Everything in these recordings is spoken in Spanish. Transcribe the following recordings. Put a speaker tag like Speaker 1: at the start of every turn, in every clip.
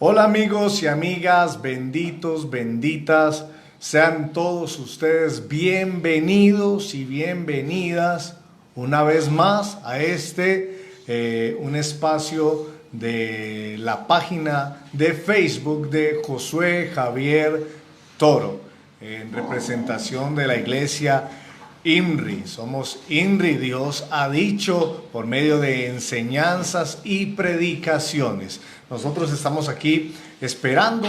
Speaker 1: Hola amigos y amigas, benditos, benditas, sean todos ustedes bienvenidos y bienvenidas una vez más a un espacio de la página de Facebook de Josué Javier Toro, en representación de la iglesia INRI. Somos INRI, Dios ha dicho, por medio de enseñanzas y predicaciones. Nosotros estamos aquí esperando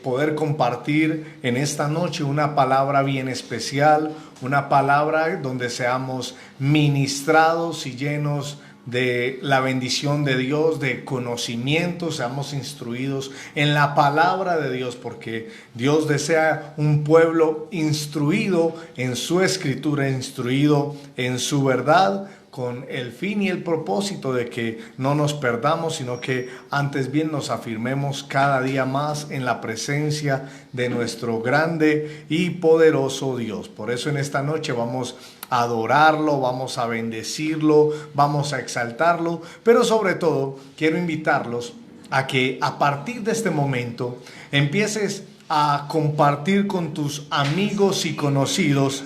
Speaker 1: poder compartir en esta noche una palabra bien especial, una palabra donde seamos ministrados y llenos de la bendición de Dios, de conocimiento, seamos instruidos en la palabra de Dios, porque Dios desea un pueblo instruido en su escritura, instruido en su verdad, con el fin y el propósito de que no nos perdamos, sino que antes bien nos afirmemos cada día más en la presencia de nuestro grande y poderoso Dios. Por eso en esta noche vamos a adorarlo, vamos a bendecirlo, vamos a exaltarlo, pero sobre todo quiero invitarlos a que a partir de este momento empieces a compartir con tus amigos y conocidos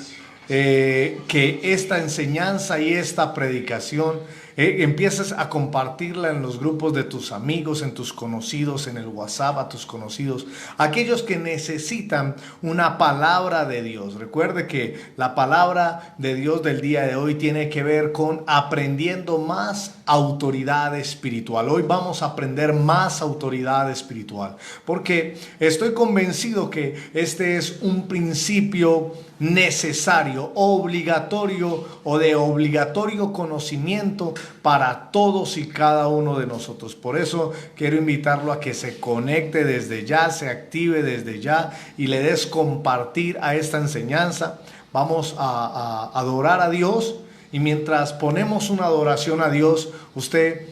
Speaker 1: que esta enseñanza y esta predicación empieces a compartirla en los grupos de tus amigos, en tus conocidos, en el WhatsApp a tus conocidos, aquellos que necesitan una palabra de Dios. Recuerde que la palabra de Dios del día de hoy tiene que ver con aprendiendo más autoridad espiritual. Hoy vamos a aprender más autoridad espiritual, porque estoy convencido que este es un principio necesario, obligatorio o de obligatorio conocimiento para todos y cada uno de nosotros. Por eso quiero invitarlo a que se conecte desde ya, se active desde ya y le des compartir a esta enseñanza. Vamos a adorar a Dios, y mientras ponemos una adoración a Dios, usted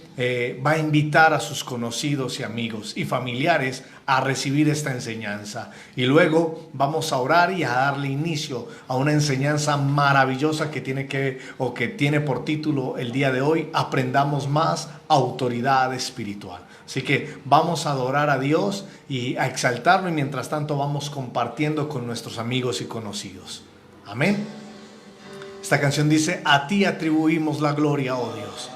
Speaker 1: va a invitar a sus conocidos y amigos y familiares a recibir esta enseñanza. Y luego vamos a orar y a darle inicio a una enseñanza maravillosa que tiene por título el día de hoy: Aprendamos más autoridad espiritual. Así que vamos a adorar a Dios y a exaltarlo, y mientras tanto vamos compartiendo con nuestros amigos y conocidos. Amén. Esta canción dice: a ti atribuimos la gloria, oh Dios.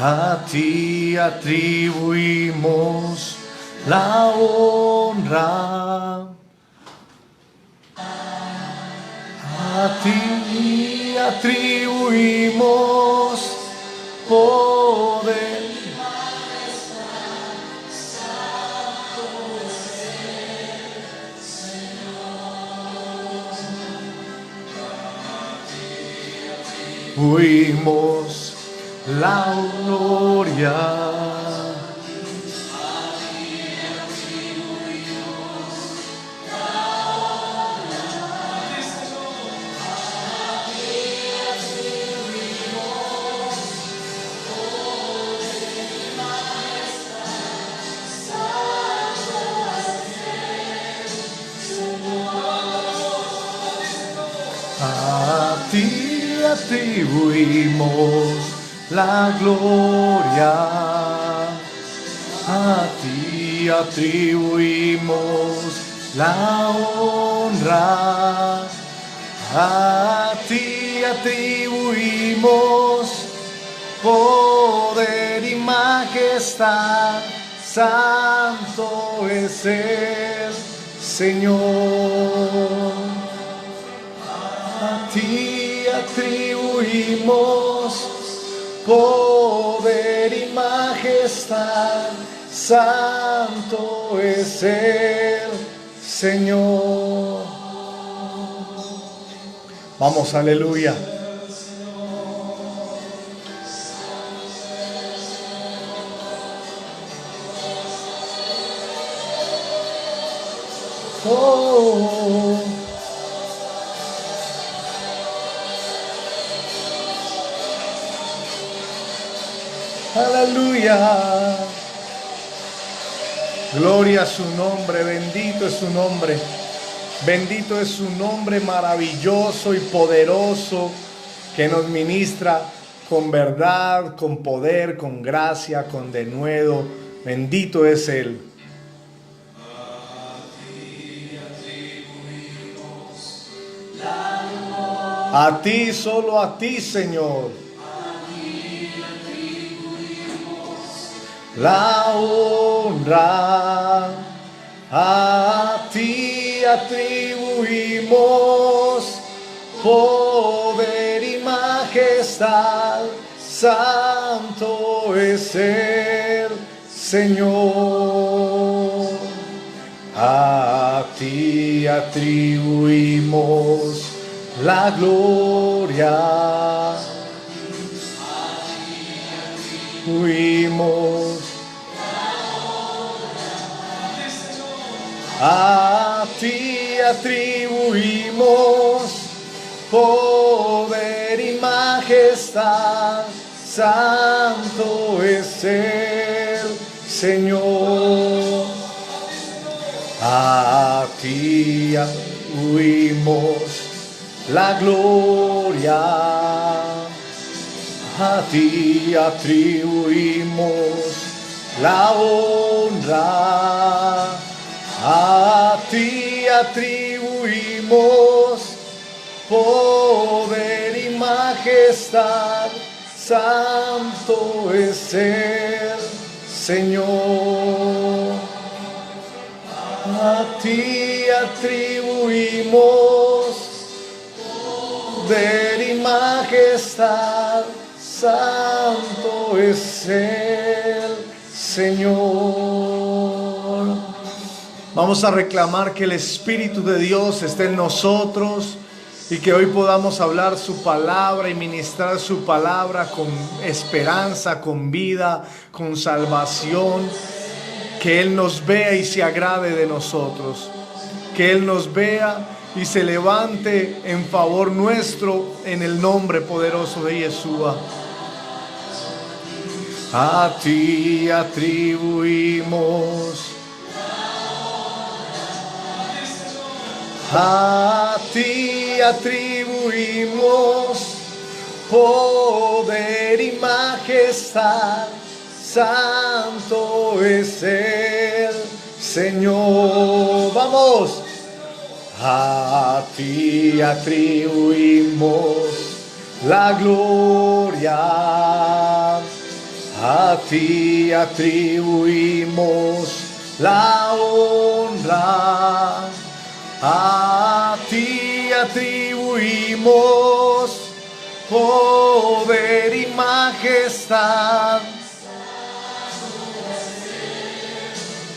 Speaker 1: A ti atribuimos la honra. A ti atribuimos poder. Atribuimos la gloria. A ti atribuimos la gloria, a ti atribuimos la honra, a ti atribuimos poder y majestad. Santo es el Señor. A ti atribuimos poder y majestad. Santo es el Señor. Vamos, aleluya. Oh. Aleluya. Gloria a su nombre, bendito es su nombre. Bendito es su nombre maravilloso y poderoso, que nos ministra con verdad, con poder, con gracia, con denuedo. Bendito es Él. A ti, solo a ti, Señor. La honra a ti atribuimos, poder y majestad, santo es el Señor. A ti atribuimos la gloria, atribuimos a ti atribuimos poder y majestad, santo es el Señor. A ti atribuimos la gloria, a ti atribuimos la honra, a ti atribuimos poder y majestad, santo es el Señor. A ti atribuimos poder y majestad, santo es el Señor. Vamos a reclamar que el Espíritu de Dios esté en nosotros y que hoy podamos hablar su palabra y ministrar su palabra con esperanza, con vida, con salvación. Que Él nos vea y se agrade de nosotros. Que Él nos vea y se levante en favor nuestro en el nombre poderoso de Yeshua. A ti atribuimos, a ti atribuimos poder y majestad, santo es el Señor. Vamos. A ti atribuimos la gloria, a ti atribuimos la honra, a ti atribuimos poder y majestad,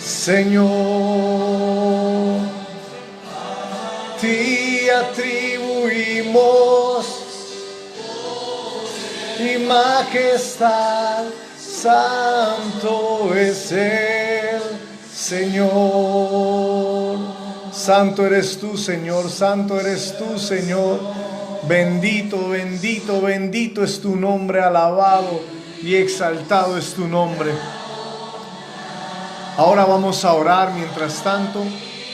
Speaker 1: Señor. A ti atribuimos y majestad, santo es el Señor. Santo eres tú, Señor, santo eres tú, Señor. Bendito, bendito, bendito es tu nombre, alabado y exaltado es tu nombre. Ahora vamos a orar, mientras tanto,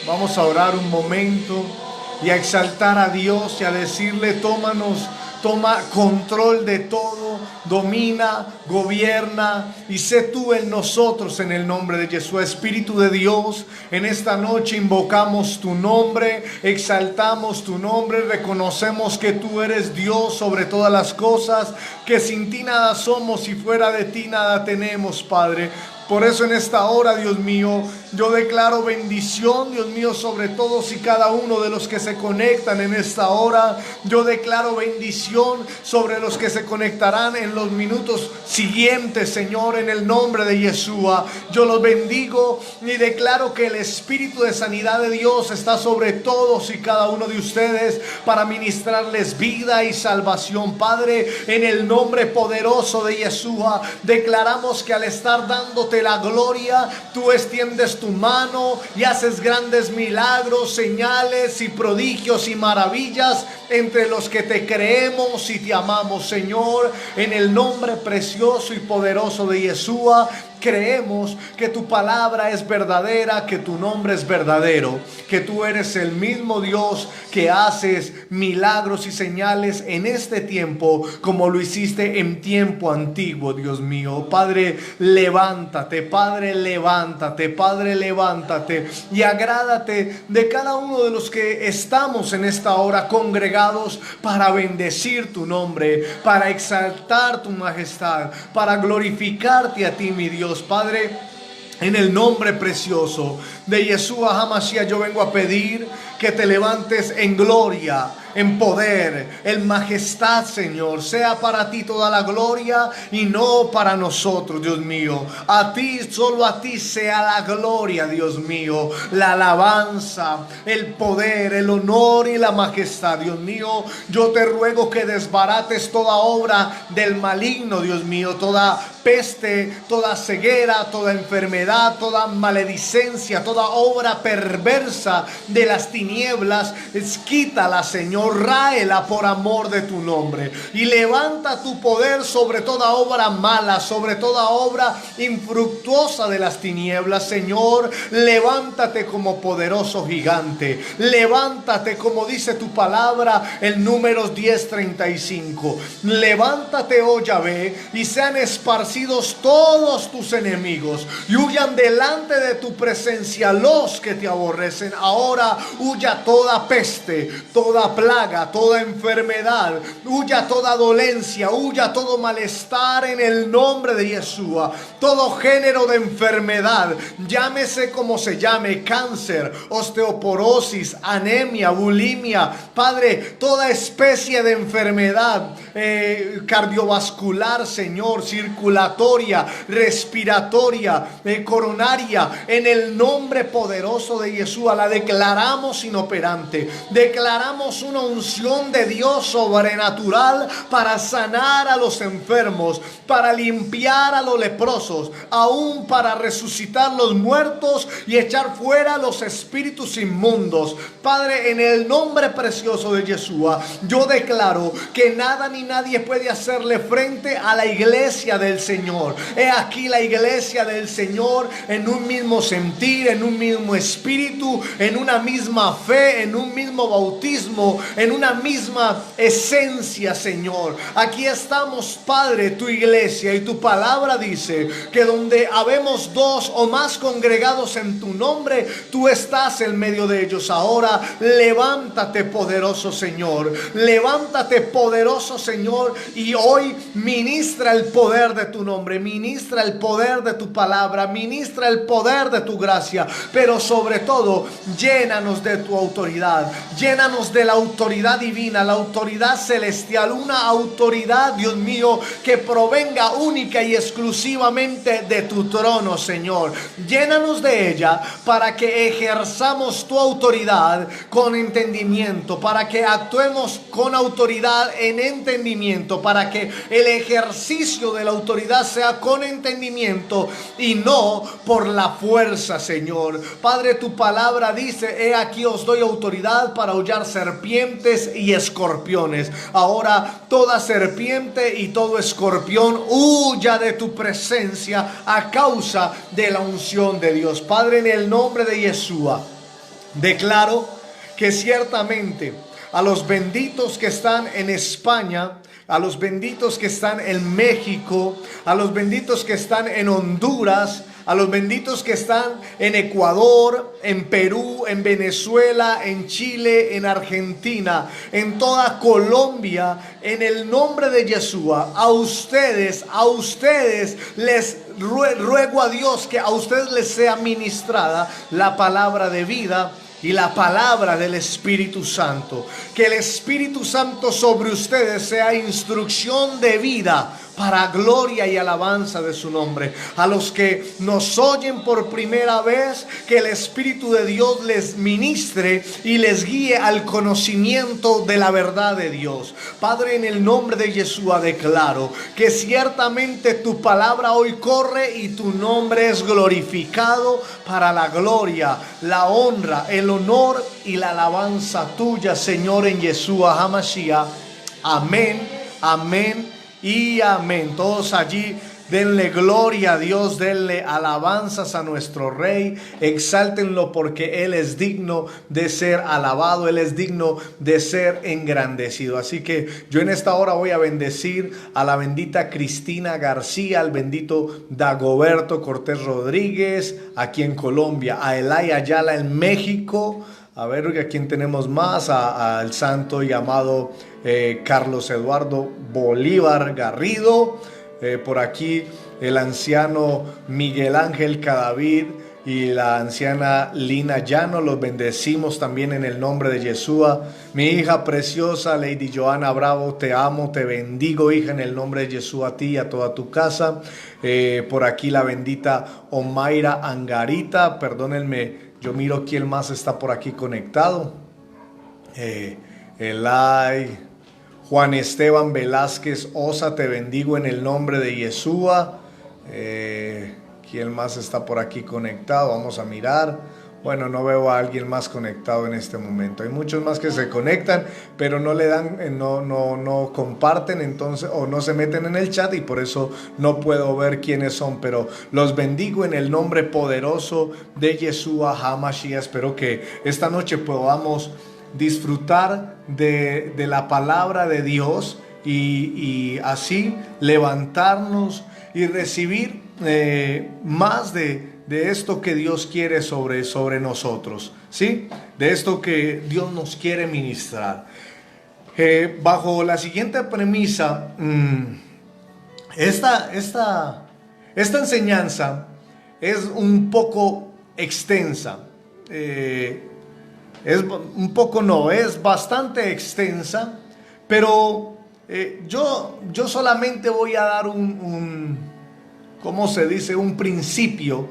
Speaker 1: vamos a orar un momento y a exaltar a Dios y a decirle: toma control de todo, domina, gobierna y sé tú en nosotros en el nombre de Jesús. Espíritu de Dios, en esta noche invocamos tu nombre, exaltamos tu nombre, reconocemos que tú eres Dios sobre todas las cosas, que sin ti nada somos y fuera de ti nada tenemos, Padre. Por eso en esta hora, Dios mío, yo declaro bendición, Dios mío, sobre todos y cada uno de los que se conectan en esta hora. Yo declaro bendición sobre los que se conectarán en los minutos siguientes, Señor, en el nombre de Yeshua. Yo los bendigo y declaro que el Espíritu de sanidad de Dios está sobre todos y cada uno de ustedes para ministrarles vida y salvación. Padre, en el nombre poderoso de Yeshua, declaramos que al estar dándote la gloria, tú extiendes tu mano y haces grandes milagros, señales y prodigios y maravillas entre los que te creemos y te amamos, Señor. En el nombre precioso y poderoso de Yeshua, creemos que tu palabra es verdadera, que tu nombre es verdadero, que tú eres el mismo Dios que haces milagros y señales en este tiempo como lo hiciste en tiempo antiguo, Dios mío. Padre, levántate, Padre, levántate, Padre, levántate y agrádate de cada uno de los que estamos en esta hora congregados para bendecir tu nombre, para exaltar tu majestad, para glorificarte a ti, mi Dios. Padre, en el nombre precioso de Yeshua HaMashiach, yo vengo a pedir que te levantes en gloria, en poder, en majestad, Señor. Sea para ti toda la gloria y no para nosotros, Dios mío. A ti, solo a ti sea la gloria, Dios mío, la alabanza, el poder, el honor y la majestad, Dios mío. Yo te ruego que desbarates toda obra del maligno, Dios mío, toda peste, toda ceguera, toda enfermedad, toda maledicencia, toda obra perversa de las tinieblas. Quítala, Señor, ráela por amor de tu nombre, y levanta tu poder sobre toda obra mala, sobre toda obra infructuosa de las tinieblas. Señor, levántate como poderoso gigante, levántate como dice tu palabra en Números 10:35. Levántate, oh Yahvé, y sean esparcidos todos tus enemigos, y huyan delante de tu presencia los que te aborrecen. Ahora huya toda peste, toda plaga, toda enfermedad, huya toda dolencia, huya todo malestar en el nombre de Yeshua. Todo género de enfermedad, llámese como se llame, cáncer, osteoporosis, anemia, bulimia, Padre, toda especie de enfermedad cardiovascular, Señor, circulatoria, respiratoria, coronaria, en el nombre poderoso de Yeshua, la declaramos inoperante. Declaramos una unción de Dios sobrenatural para sanar a los enfermos, para limpiar a los leprosos, aún para resucitar los muertos y echar fuera los espíritus inmundos. Padre, en el nombre precioso de Yeshua, yo declaro que nada ni nadie puede hacerle frente a la iglesia del Señor. He aquí la iglesia del Señor en un mismo sentir, en un mismo espíritu, en una misma fe, en un mismo bautismo, en una misma esencia, Señor. Aquí estamos, Padre, tu iglesia, y tu palabra dice que donde habemos dos o más congregados en tu nombre, tú estás en medio de ellos. Ahora levántate, poderoso Señor, levántate, poderoso Señor, y hoy ministra el poder de tu nombre, ministra el poder de tu palabra, ministra el poder de tu gracia, pero sobre todo llénanos de tu autoridad, llénanos de la autoridad divina, la autoridad celestial, una autoridad, Dios mío, que provenga única y exclusivamente de tu trono, Señor. Llénanos de ella para que ejerzamos tu autoridad con entendimiento, para que actuemos con autoridad en entendimiento, para que el ejercicio de la autoridad sea con entendimiento y no por la fuerza, Señor. Padre, tu palabra dice: he aquí os doy autoridad para hollar serpientes y escorpiones. Ahora toda serpiente y todo escorpión huya de tu presencia a causa de la unción de Dios. Padre, en el nombre de Yeshua, declaro que ciertamente a los benditos que están en España, a los benditos que están en México, a los benditos que están en Honduras, a los benditos que están en Ecuador, en Perú, en Venezuela, en Chile, en Argentina, en toda Colombia, en el nombre de Yeshua, a ustedes les ruego a Dios que a ustedes les sea ministrada la palabra de vida y la palabra del Espíritu Santo. Que el Espíritu Santo sobre ustedes sea instrucción de vida para gloria y alabanza de su nombre. A los que nos oyen por primera vez, que el Espíritu de Dios les ministre y les guíe al conocimiento de la verdad de Dios. Padre, en el nombre de Yeshua declaro que ciertamente tu palabra hoy corre y tu nombre es glorificado para la gloria, la honra, el honor y la alabanza tuya, Señor, en Yeshua HaMashiach. Amén, amén y amén. Todos allí denle gloria a Dios, denle alabanzas a nuestro Rey, exáltenlo porque Él es digno de ser alabado, Él es digno de ser engrandecido. Así que yo en esta hora voy a bendecir a la bendita Cristina García, al bendito Dagoberto Cortés Rodríguez aquí en Colombia, a Elay Ayala en México. A ver, ¿a quién tenemos más? Al santo y amado Carlos Eduardo Bolívar Garrido. Por aquí el anciano Miguel Ángel Cadavid y la anciana Lina Llano. Los bendecimos también en el nombre de Yeshua. Mi hija preciosa Lady Joana Bravo, te amo, te bendigo, hija, en el nombre de Yeshua, a ti y a toda tu casa. Por aquí la bendita Omaira Angarita, perdónenme, yo miro quién más está por aquí conectado. Elay, Juan Esteban Velázquez Osa, te bendigo en el nombre de Yeshua. ¿Quién más está por aquí conectado? Vamos a mirar. Bueno, no veo a alguien más conectado en este momento. Hay muchos más que se conectan, pero no le dan, no comparten, entonces, o no se meten en el chat, y por eso no puedo ver quiénes son. Pero los bendigo en el nombre poderoso de Yeshua HaMashiach. Espero que esta noche podamos disfrutar de la palabra de Dios y así levantarnos y recibir más de esto que Dios quiere sobre nosotros, ¿sí? De esto que Dios nos quiere ministrar. Bajo la siguiente premisa, esta enseñanza es un poco extensa. Es bastante extensa, pero yo solamente voy a dar ¿cómo se dice? Un principio,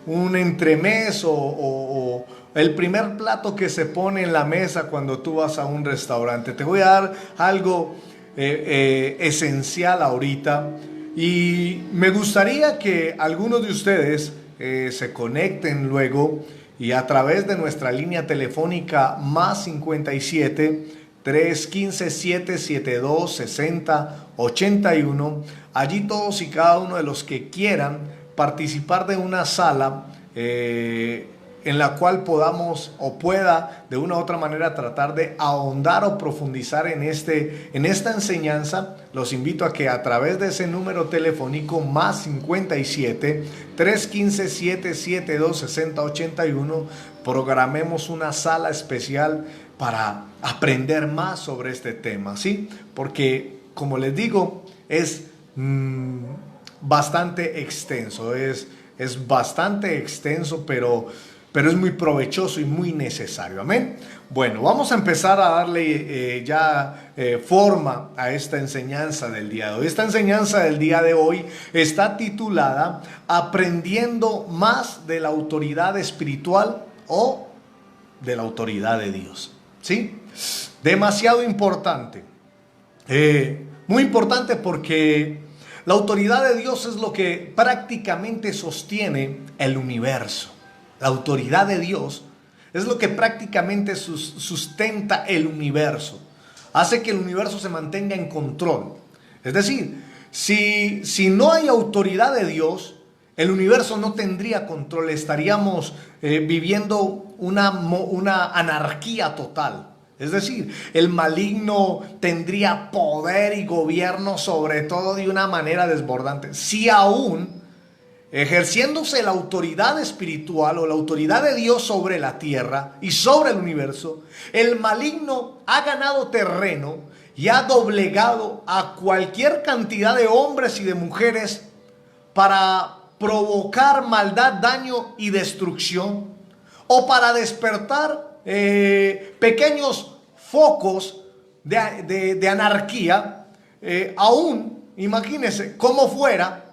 Speaker 1: un entremés o el primer plato que se pone en la mesa cuando tú vas a un restaurante. Te voy a dar algo esencial ahorita, y me gustaría que algunos de ustedes se conecten luego y a través de nuestra línea telefónica más 57 315 772 6081. Allí todos y cada uno de los que quieran participar de una sala en la cual podamos o pueda de una u otra manera tratar de ahondar o profundizar en esta enseñanza, los invito a que a través de ese número telefónico más 57 315 772 6081 programemos una sala especial para aprender más sobre este tema, ¿sí? Porque, como les digo, es bastante extenso, es bastante extenso, pero es muy provechoso y muy necesario, amén. Bueno, vamos a empezar a darle forma a esta enseñanza del día de hoy. Esta enseñanza del día de hoy está titulada Aprendiendo más de la autoridad espiritual o de la autoridad de Dios, ¿sí? Demasiado importante, muy importante, porque la autoridad de Dios es lo que prácticamente sostiene el universo. La autoridad de Dios es lo que prácticamente sustenta el universo, hace que el universo se mantenga en control. Es decir, si no hay autoridad de Dios, el universo no tendría control, estaríamos viviendo una anarquía total. Es decir, el maligno tendría poder y gobierno sobre todo de una manera desbordante. Si aún ejerciéndose la autoridad espiritual o la autoridad de Dios sobre la tierra y sobre el universo, el maligno ha ganado terreno y ha doblegado a cualquier cantidad de hombres y de mujeres para provocar maldad, daño y destrucción, o para despertar pequeños focos de anarquía. Aún, imagínense cómo fuera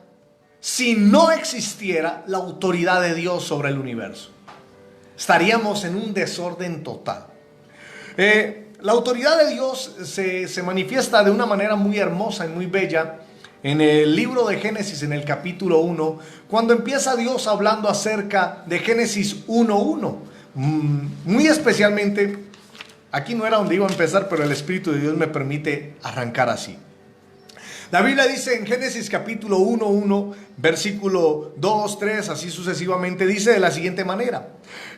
Speaker 1: si no existiera la autoridad de Dios sobre el universo. Estaríamos en un desorden total. La autoridad de Dios se manifiesta de una manera muy hermosa y muy bella en el libro de Génesis, en el capítulo 1, cuando empieza Dios hablando acerca de Génesis 1:1. Muy especialmente, aquí no era donde iba a empezar, pero el Espíritu de Dios me permite arrancar así. La Biblia dice en Génesis capítulo 1, versículo 2, 3, así sucesivamente, dice de la siguiente manera: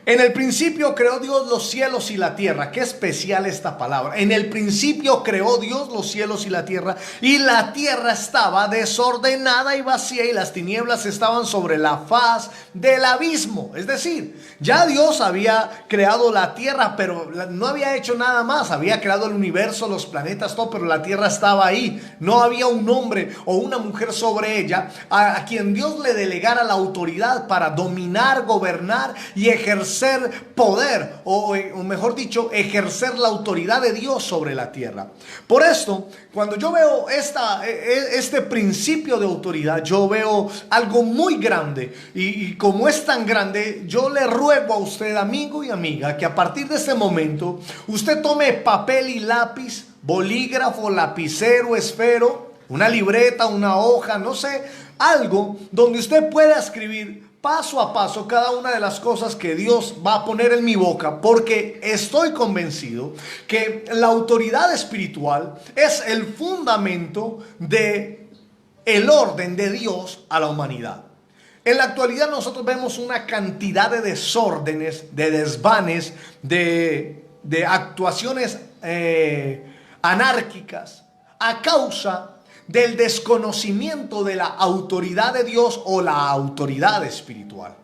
Speaker 1: en el principio creó Dios los cielos y la tierra. Qué especial esta palabra. En el principio creó Dios los cielos y la tierra estaba desordenada y vacía, y las tinieblas estaban sobre la faz del abismo. Es decir, ya Dios había creado la tierra, pero no había hecho nada más. Había creado el universo, los planetas, todo, pero la tierra estaba ahí. No había un hombre o una mujer sobre ella a quien Dios le delegara la autoridad para dominar, gobernar y ejercer poder, o mejor dicho, ejercer la autoridad de Dios sobre la tierra. Por esto, cuando yo veo este principio de autoridad, yo veo algo muy grande, y como es tan grande, yo le ruego a usted, amigo y amiga, que a partir de este momento usted tome papel y lápiz, bolígrafo, lapicero, esfero, una libreta, una hoja, no sé, algo donde usted pueda escribir paso a paso cada una de las cosas que Dios va a poner en mi boca, porque estoy convencido que la autoridad espiritual es el fundamento de el orden de Dios a la humanidad. En la actualidad nosotros vemos una cantidad de desórdenes, de desvanes, de actuaciones anárquicas a causa del desconocimiento de la autoridad de Dios o la autoridad espiritual.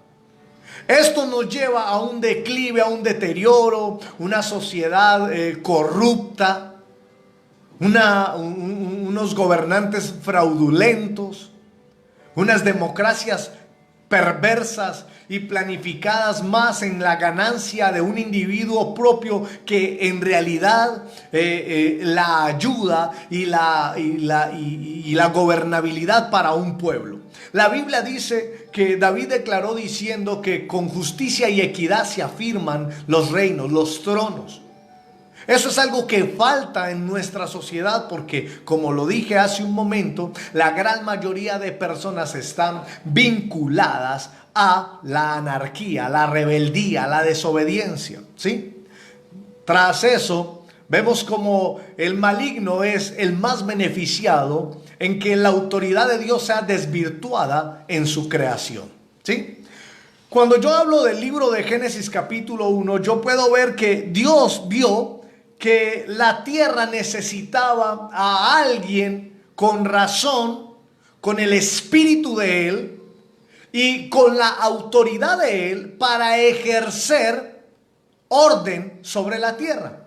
Speaker 1: Esto nos lleva a un declive, a un deterioro, una sociedad corrupta, unos gobernantes fraudulentos, unas democracias perversas y planificadas más en la ganancia de un individuo propio que en realidad la ayuda y la gobernabilidad para un pueblo. La Biblia dice que David declaró diciendo que con justicia y equidad se afirman los reinos, los tronos. Eso es algo que falta en nuestra sociedad, porque, como lo dije hace un momento, la gran mayoría de personas están vinculadas a la anarquía, la rebeldía, la desobediencia, ¿sí? Tras eso, vemos como el maligno es el más beneficiado en que la autoridad de Dios sea desvirtuada en su creación, ¿sí? Cuando yo hablo del libro de Génesis capítulo 1, yo puedo ver que Dios vio que la tierra necesitaba a alguien con razón, con el espíritu de Él y con la autoridad de Él para ejercer orden sobre la tierra.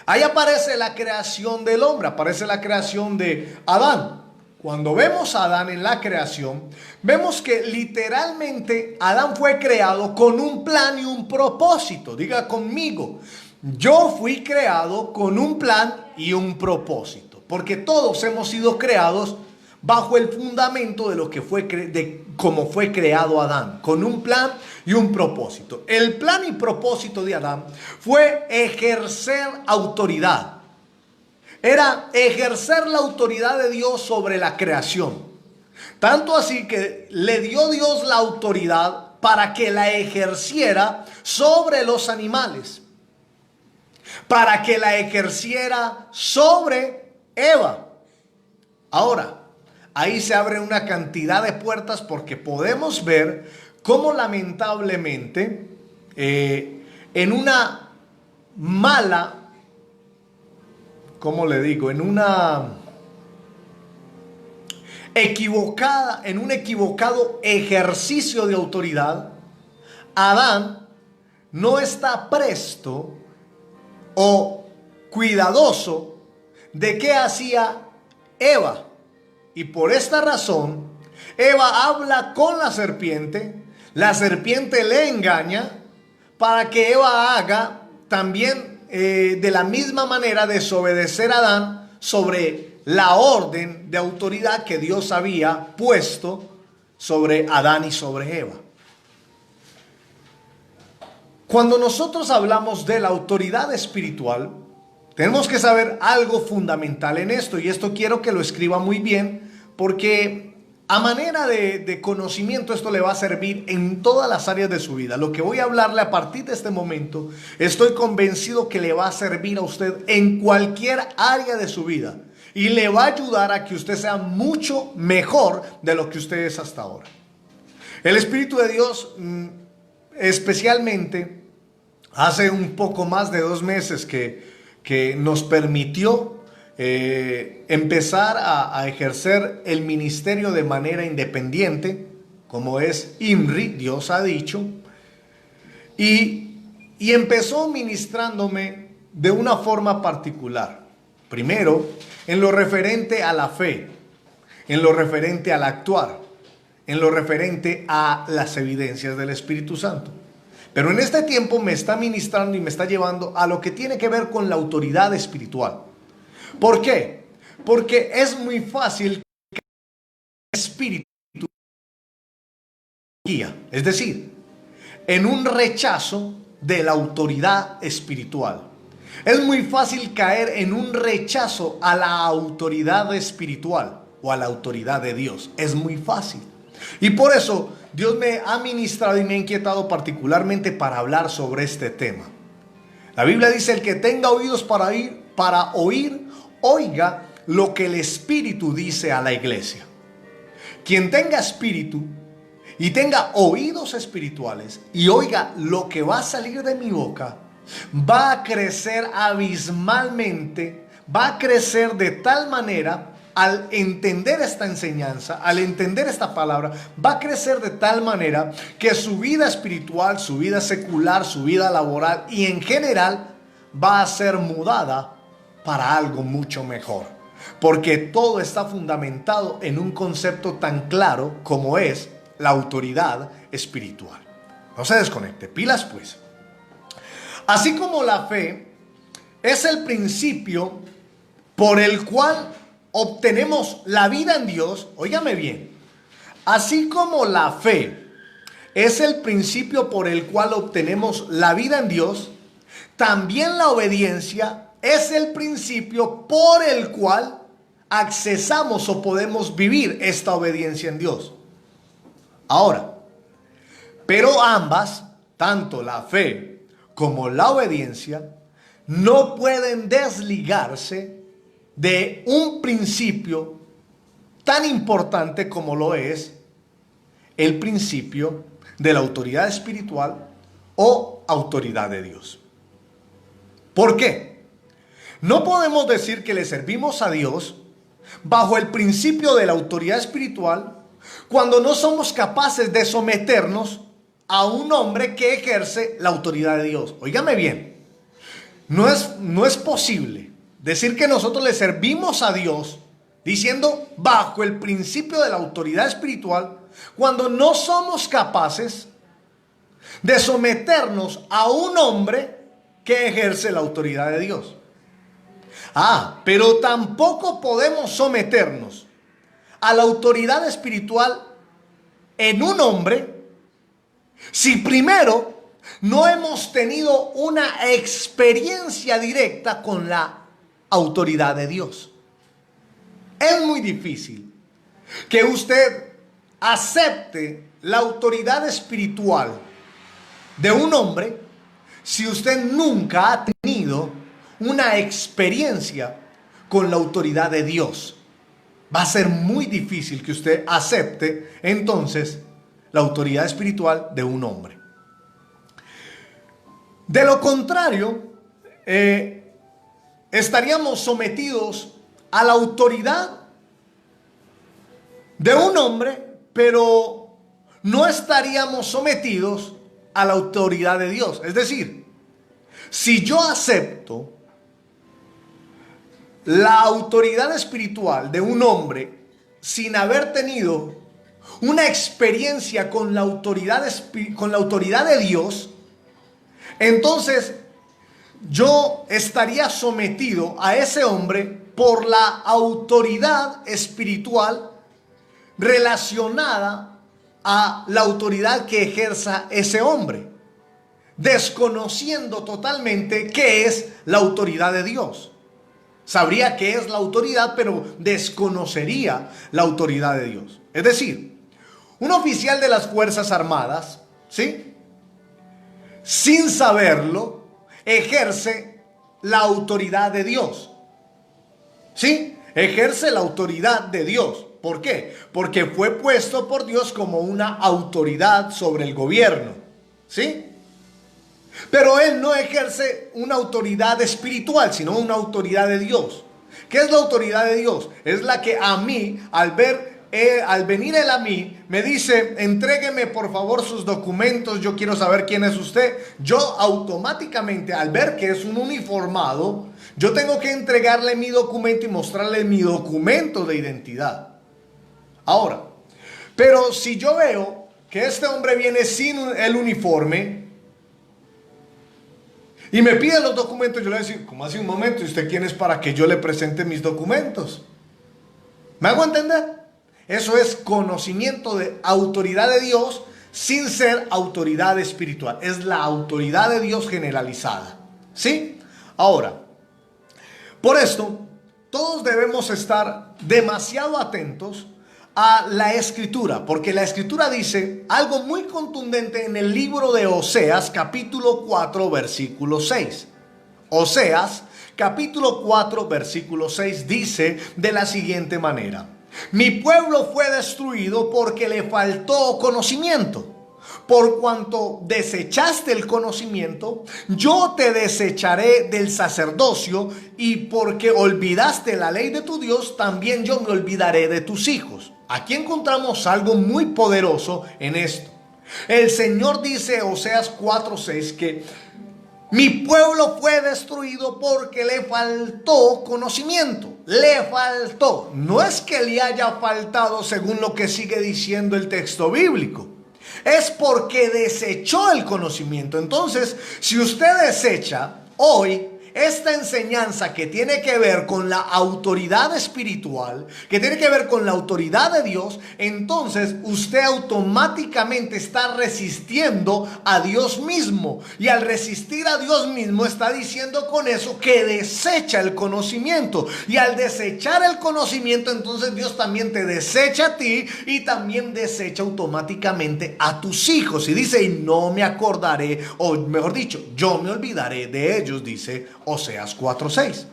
Speaker 1: Ahí aparece la creación del hombre, aparece la creación de Adán. Cuando vemos a Adán en la creación, vemos que literalmente Adán fue creado con un plan y un propósito. Diga conmigo: yo fui creado con un plan y un propósito, porque todos hemos sido creados bajo el fundamento de lo que fue de cómo fue creado Adán, con un plan y un propósito. El plan y propósito de Adán fue ejercer autoridad. Era ejercer la autoridad de Dios sobre la creación. Tanto así que le dio Dios la autoridad para que la ejerciera sobre los animales, para que la ejerciera sobre Eva. Ahora, ahí se abre una cantidad de puertas, porque podemos ver cómo lamentablemente en una mala, ¿cómo le digo? En un equivocado ejercicio de autoridad, Adán no está presto o cuidadoso de qué hacía Eva. Y por esta razón, Eva habla con la serpiente le engaña para que Eva haga también de la misma manera desobedecer a Adán sobre la orden de autoridad que Dios había puesto sobre Adán y sobre Eva. Cuando nosotros hablamos de la autoridad espiritual, tenemos que saber algo fundamental en esto, y esto quiero que lo escriba muy bien, porque a manera de conocimiento esto le va a servir en todas las áreas de su vida. Lo que voy a hablarle a partir de este momento, estoy convencido que le va a servir a usted en cualquier área de su vida. y le va a ayudar a que usted sea mucho mejor de lo que usted es hasta ahora. El Espíritu de Dios, especialmente hace un poco más de 2 meses que nos permitió empezar a ejercer el ministerio de manera independiente, como es IMRI, Dios ha dicho, y empezó ministrándome de una forma particular. Primero, en lo referente a la fe, en lo referente al actuar, en lo referente a las evidencias del Espíritu Santo. Pero en este tiempo me está ministrando y me está llevando a lo que tiene que ver con la autoridad espiritual. ¿Por qué? Porque es muy fácil que el Espíritu guía, es decir, en un rechazo de la autoridad espiritual. Es muy fácil caer en un rechazo a la autoridad espiritual o a la autoridad de Dios. Es muy fácil. Y por eso Dios me ha ministrado y me ha inquietado particularmente para hablar sobre este tema. La Biblia dice: el que tenga oídos para oír, oiga lo que el Espíritu dice a la iglesia. Quien tenga espíritu y tenga oídos espirituales y oiga lo que va a salir de mi boca, va a crecer abismalmente, va a crecer de tal manera, al entender esta enseñanza, al entender esta palabra, va a crecer de tal manera que su vida espiritual, su vida secular, su vida laboral y en general va a ser mudada para algo mucho mejor. Porque todo está fundamentado en un concepto tan claro como es la autoridad espiritual. No se desconecte, pilas pues. Así como la fe es el principio por el cual obtenemos la vida en Dios, óigame bien, así como la fe es el principio por el cual obtenemos la vida en Dios, también la obediencia es el principio por el cual accesamos o podemos vivir esta obediencia en Dios. Ahora, pero ambas, tanto la fe como la obediencia, no pueden desligarse de un principio tan importante como lo es el principio de la autoridad espiritual o autoridad de Dios. ¿Por qué? No podemos decir que le servimos a Dios bajo el principio de la autoridad espiritual cuando no somos capaces de someternos a un hombre que ejerce la autoridad de Dios. Óigame bien, no es posible decir que nosotros le servimos a Dios diciendo bajo el principio de la autoridad espiritual cuando no somos capaces de someternos a un hombre que ejerce la autoridad de Dios. Pero tampoco podemos someternos a la autoridad espiritual en un hombre si primero no hemos tenido una experiencia directa con la autoridad de Dios. Es muy difícil que usted acepte la autoridad espiritual de un hombre si usted nunca ha tenido una experiencia con la autoridad de Dios. Va a ser muy difícil que usted acepte entonces la autoridad espiritual de un hombre. De lo contrario, estaríamos sometidos a la autoridad de un hombre, pero no estaríamos sometidos a la autoridad de Dios. Es decir, si yo acepto la autoridad espiritual de un hombre sin haber tenido una experiencia con la autoridad de Dios, entonces yo estaría sometido a ese hombre por la autoridad espiritual relacionada a la autoridad que ejerza ese hombre, desconociendo totalmente qué es la autoridad de Dios. Sabría qué es la autoridad, pero desconocería la autoridad de Dios. Es decir, un oficial de las Fuerzas Armadas, ¿sí?, sin saberlo, ejerce la autoridad de Dios. ¿Sí? ejerce la autoridad de Dios. ¿Por qué? Porque fue puesto por Dios como una autoridad sobre el gobierno, ¿sí? Pero él no ejerce una autoridad espiritual, sino una autoridad de Dios. ¿Qué es la autoridad de Dios? Es la que a mí, al venir él a mí, me dice: entrégueme por favor sus documentos, yo quiero saber quién es usted. Yo automáticamente, al ver que es un uniformado, yo tengo que entregarle mi documento y mostrarle mi documento de identidad. Ahora, pero si yo veo que este hombre viene sin el uniforme y me pide los documentos, yo le voy a decir: ¿cómo hace un momento? ¿Y usted quién es para que yo le presente mis documentos? ¿Me hago entender? Eso es conocimiento de autoridad de Dios sin ser autoridad espiritual. Es la autoridad de Dios generalizada, ¿sí? Ahora, por esto, todos debemos estar demasiado atentos a la escritura, porque la escritura dice algo muy contundente en el libro de Oseas, capítulo 4, versículo 6. Oseas, capítulo 4, versículo 6 dice de la siguiente manera: mi pueblo fue destruido porque le faltó conocimiento. Por cuanto desechaste el conocimiento, yo te desecharé del sacerdocio, y porque olvidaste la ley de tu Dios, también yo me olvidaré de tus hijos. Aquí encontramos algo muy poderoso en esto. El Señor dice, Oseas 4:6, que mi pueblo fue destruido porque le faltó conocimiento. Le faltó. No es que le haya faltado según lo que sigue diciendo el texto bíblico. Es porque desechó el conocimiento. Entonces, si usted desecha hoy esta enseñanza que tiene que ver con la autoridad espiritual, que tiene que ver con la autoridad de Dios, entonces usted automáticamente está resistiendo a Dios mismo. Y al resistir a Dios mismo está diciendo con eso que desecha el conocimiento. Y al desechar el conocimiento, entonces Dios también te desecha a ti y también desecha automáticamente a tus hijos. Y dice: y no me acordaré, o mejor dicho, yo me olvidaré de ellos, dice Oseas 4:6.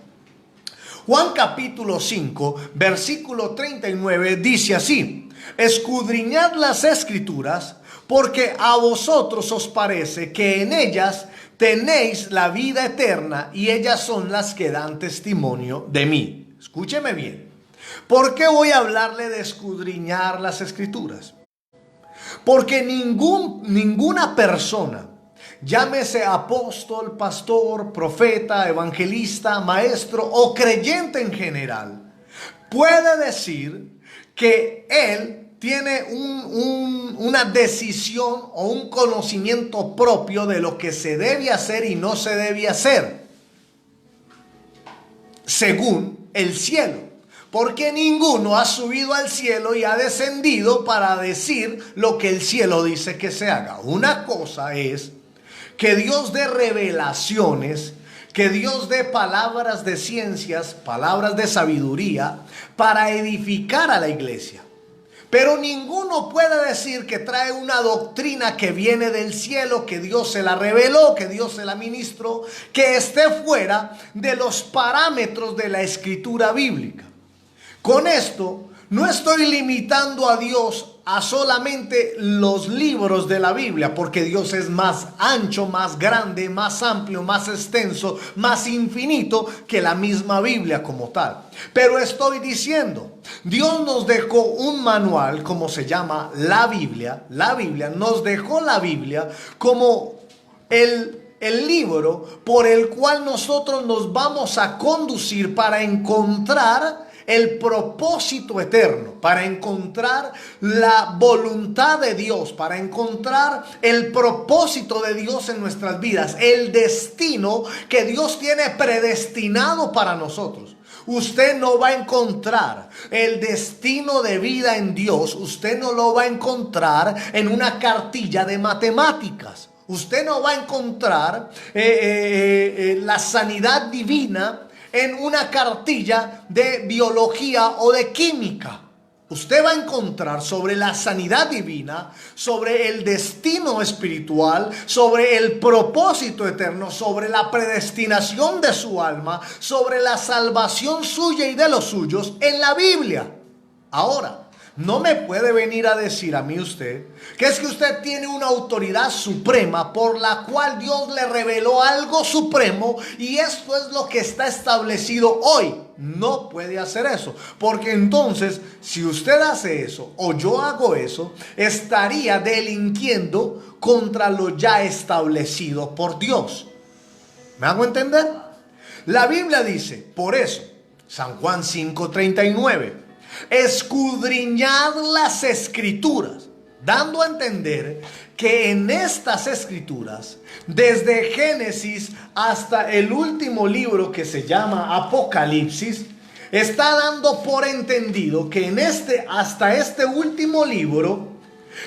Speaker 1: Juan capítulo 5, versículo 39 dice así: escudriñad las escrituras, porque a vosotros os parece que en ellas tenéis la vida eterna, y ellas son las que dan testimonio de mí. Escúcheme bien. ¿Por qué voy a hablarle de escudriñar las escrituras? Porque ninguna persona, llámese apóstol, pastor, profeta, evangelista, maestro o creyente en general, puede decir que él tiene una decisión o un conocimiento propio de lo que se debe hacer y no se debe hacer según el cielo. Porque ninguno ha subido al cielo y ha descendido para decir lo que el cielo dice que se haga. Una cosa es que Dios dé revelaciones, que Dios dé palabras de ciencias, palabras de sabiduría para edificar a la iglesia. Pero ninguno puede decir que trae una doctrina que viene del cielo, que Dios se la reveló, que Dios se la ministró, que esté fuera de los parámetros de la escritura bíblica. Con esto no estoy limitando a Dios a solamente los libros de la Biblia, porque Dios es más ancho, más grande, más amplio, más extenso, más infinito que la misma Biblia como tal. Pero estoy diciendo, Dios nos dejó un manual, como se llama la Biblia. La Biblia nos dejó la Biblia como el libro por el cual nosotros nos vamos a conducir para encontrar el propósito eterno, para encontrar la voluntad de Dios, para encontrar el propósito de Dios en nuestras vidas, el destino que Dios tiene predestinado para nosotros. Usted no va a encontrar el destino de vida en Dios, usted no lo va a encontrar en una cartilla de matemáticas. Usted no va a encontrar la sanidad divina en una cartilla de biología o de química. usted va a encontrar sobre la sanidad divina, sobre el destino espiritual, sobre el propósito eterno, sobre la predestinación de su alma, sobre la salvación suya y de los suyos en la Biblia. Ahora, no me puede venir a decir a mí usted que es que usted tiene una autoridad suprema por la cual Dios le reveló algo supremo y esto es lo que está establecido hoy. No puede hacer eso, porque entonces si usted hace eso o yo hago eso, estaría delinquiendo contra lo ya establecido por Dios. ¿Me hago entender? La Biblia dice, por eso, San Juan 5:39, escudriñad las escrituras, dando a entender que en estas escrituras, desde Génesis hasta el último libro que se llama Apocalipsis, está dando por entendido que hasta este último libro,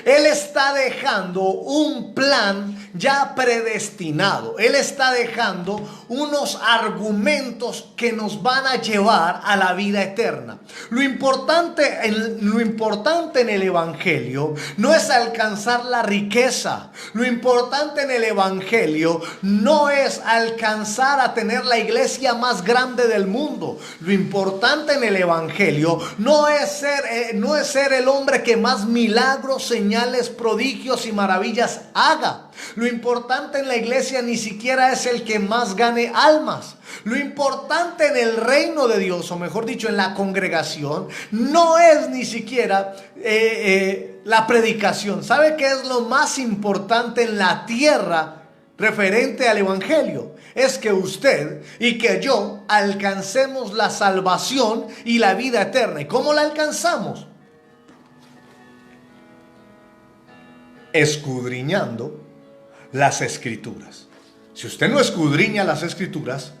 Speaker 1: Él está dejando un plan ya predestinado. Él está dejando unos argumentos que nos van a llevar a la vida eterna. Lo importante en el Evangelio no es alcanzar la riqueza. Lo importante en el Evangelio no es alcanzar a tener la iglesia más grande del mundo. Lo importante en el Evangelio no es ser el hombre que más milagros, señales, prodigios y maravillas haga. Lo importante en la iglesia ni siquiera es el que más gane almas. Lo importante en el reino de Dios, o mejor dicho, en la congregación, no es ni siquiera la predicación. ¿Sabe qué es lo más importante en la tierra referente al evangelio? Es que usted y que yo alcancemos la salvación y la vida eterna. ¿Y cómo la alcanzamos? Escudriñando las escrituras. Si usted no escudriña las escrituras,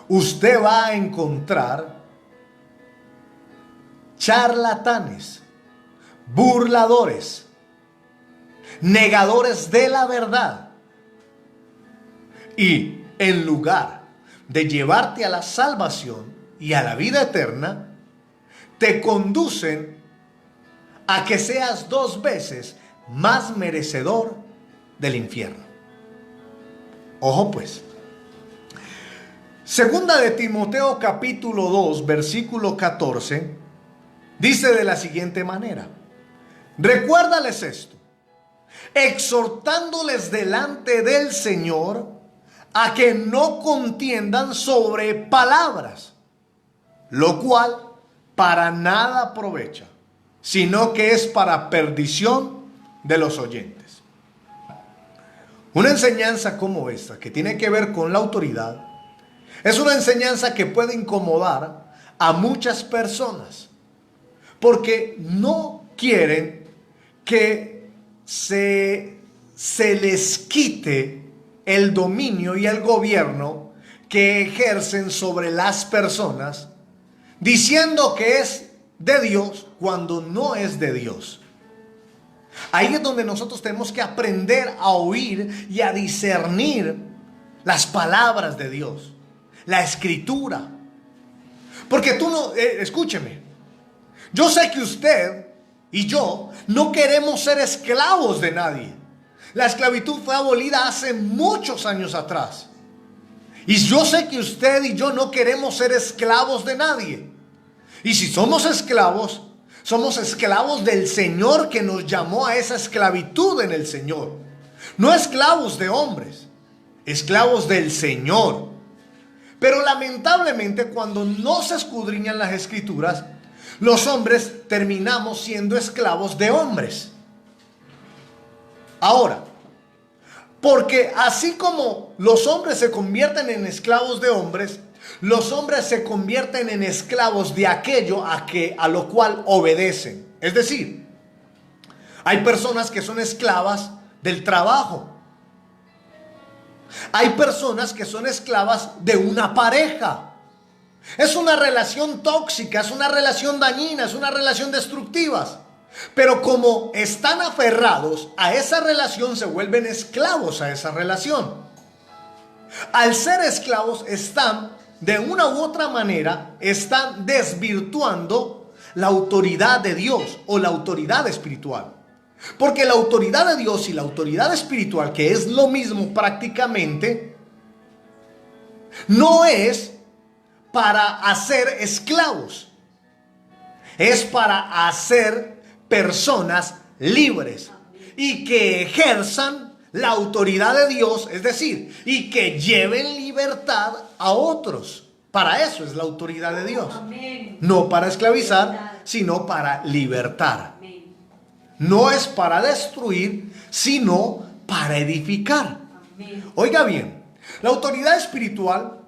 Speaker 1: usted va a encontrar charlatanes, burladores, negadores de la verdad. Y en lugar de llevarte a la salvación y a la vida eterna, te conducen a que seas 2 veces más merecedor del infierno. Ojo pues. Segunda de Timoteo capítulo 2 versículo 14 dice de la siguiente manera: recuérdales esto, exhortándoles delante del Señor a que no contiendan sobre palabras, lo cual para nada aprovecha, sino que es para perdición de los oyentes. Una enseñanza como esta, que tiene que ver con la autoridad, es una enseñanza que puede incomodar a muchas personas, porque no quieren que se les quite el dominio y el gobierno que ejercen sobre las personas, diciendo que es de Dios cuando no es de Dios. Ahí es donde nosotros tenemos que aprender a oír y a discernir las palabras de Dios, la escritura. Porque escúcheme, yo sé que usted y yo no queremos ser esclavos de nadie. La esclavitud fue abolida hace muchos años atrás. Y yo sé que usted y yo no queremos ser esclavos de nadie. Y si somos esclavos del Señor que nos llamó a esa esclavitud en el Señor. No esclavos de hombres, esclavos del Señor. Pero lamentablemente cuando no se escudriñan las escrituras, los hombres terminamos siendo esclavos de hombres. Ahora, porque así como los hombres se convierten en esclavos de hombres, los hombres se convierten en esclavos de aquello a lo cual obedecen. Es decir, hay personas que son esclavas del trabajo. Hay personas que son esclavas de una pareja. Es una relación tóxica, es una relación dañina, es una relación destructiva. Pero como están aferrados a esa relación, se vuelven esclavos a esa relación. Al ser esclavos, de una u otra manera, están desvirtuando la autoridad de Dios o la autoridad espiritual. Porque la autoridad de Dios y la autoridad espiritual, que es lo mismo prácticamente, no es para hacer esclavos, es para hacer personas libres y que ejerzan la autoridad de Dios, es decir, y que lleven libertad a otros. Para eso es la autoridad de Dios. Amén. No para esclavizar, sino para libertar. Amén. No es para destruir, sino para edificar. Amén. Oiga bien, la autoridad espiritual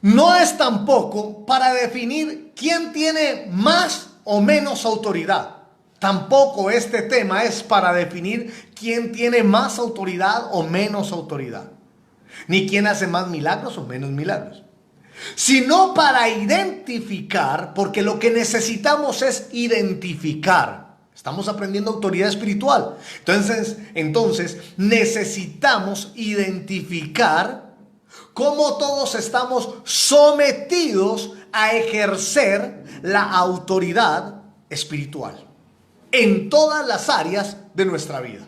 Speaker 1: no es tampoco para definir quién tiene más o menos autoridad. Tampoco este tema es para definir quién tiene más autoridad o menos autoridad. Ni quién hace más milagros o menos milagros. Sino para identificar, porque lo que necesitamos es identificar. Estamos aprendiendo autoridad espiritual. Entonces necesitamos identificar cómo todos estamos sometidos a ejercer la autoridad espiritual en todas las áreas de nuestra vida.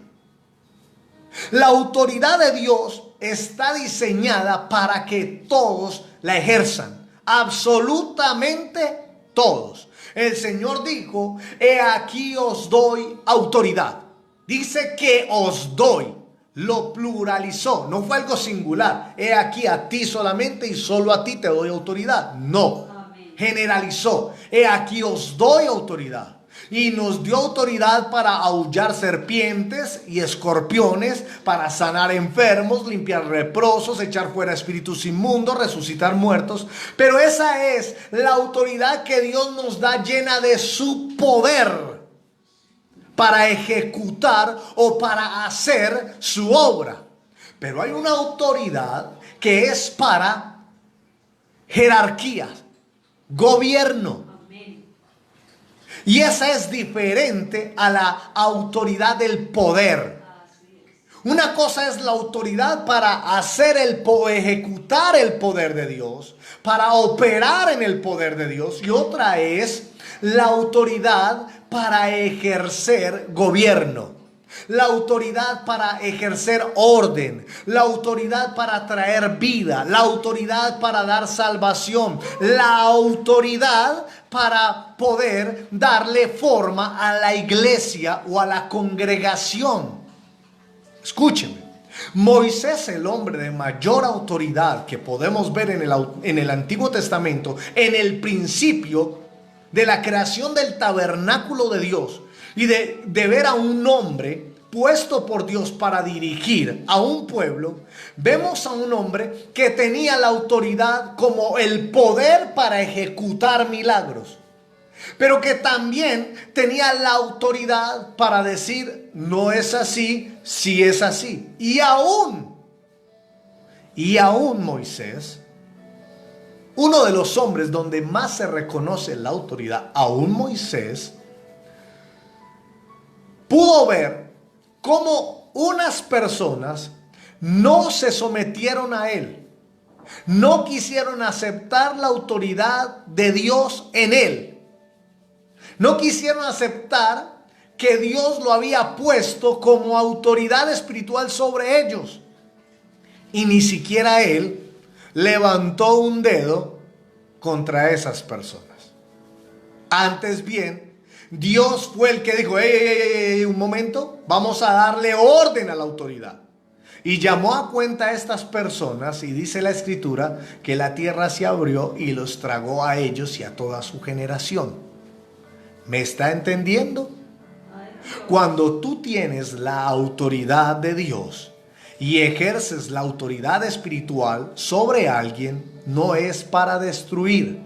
Speaker 1: La autoridad de Dios está diseñada para que todos la ejerzan, absolutamente todos. El Señor dijo: he aquí os doy autoridad. Dice que os doy. Lo pluralizó, no fue algo singular. He aquí a ti solamente y solo a ti te doy autoridad. No, amén. Generalizó. He aquí os doy autoridad. Y nos dio autoridad para aullar serpientes y escorpiones, para sanar enfermos, limpiar leprosos, echar fuera espíritus inmundos, resucitar muertos. Pero esa es la autoridad que Dios nos da, llena de su poder, para ejecutar o para hacer su obra. Pero hay una autoridad que es para jerarquía, gobierno. Y esa es diferente a la autoridad del poder. Una cosa es la autoridad para ejecutar el poder de Dios, para operar en el poder de Dios. Y otra es la autoridad para ejercer gobierno, la autoridad para ejercer orden, la autoridad para traer vida, la autoridad para dar salvación, la autoridad para poder darle forma a la iglesia o a la congregación. Escúcheme, Moisés, el hombre de mayor autoridad que podemos ver en el Antiguo Testamento, en el principio de la creación del tabernáculo de Dios y de ver a un hombre puesto por Dios para dirigir a un pueblo, vemos a un hombre que tenía la autoridad como el poder para ejecutar milagros, pero que también tenía la autoridad para decir: no es así, sí es así. Y aún Moisés, uno de los hombres donde más se reconoce la autoridad, aún Moisés, pudo ver cómo unas personas no se sometieron a él, no quisieron aceptar la autoridad de Dios en él, no quisieron aceptar que Dios lo había puesto como autoridad espiritual sobre ellos, y ni siquiera él levantó un dedo contra esas personas. Antes bien, Dios fue el que dijo: un momento, vamos a darle orden a la autoridad. Y llamó a cuenta a estas personas, y dice la escritura que la tierra se abrió y los tragó a ellos y a toda su generación. ¿Me está entendiendo? Cuando tú tienes la autoridad de Dios y ejerces la autoridad espiritual sobre alguien, no es para destruir,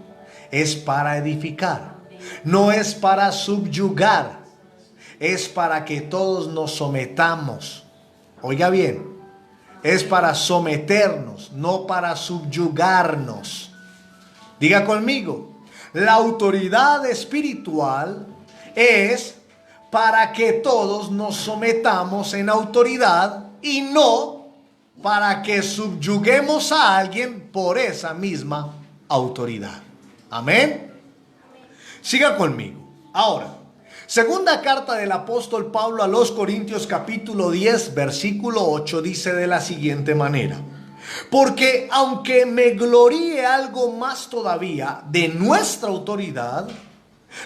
Speaker 1: es para edificar. No es para subyugar, es para que todos nos sometamos. Oiga bien, es para someternos, no para subyugarnos. Diga conmigo, la autoridad espiritual es para que todos nos sometamos en autoridad y no para que subyuguemos a alguien por esa misma autoridad. Amén. Siga conmigo. Ahora, segunda carta del apóstol Pablo a los Corintios capítulo 10 versículo 8 dice de la siguiente manera: porque aunque me gloríe algo más todavía de nuestra autoridad,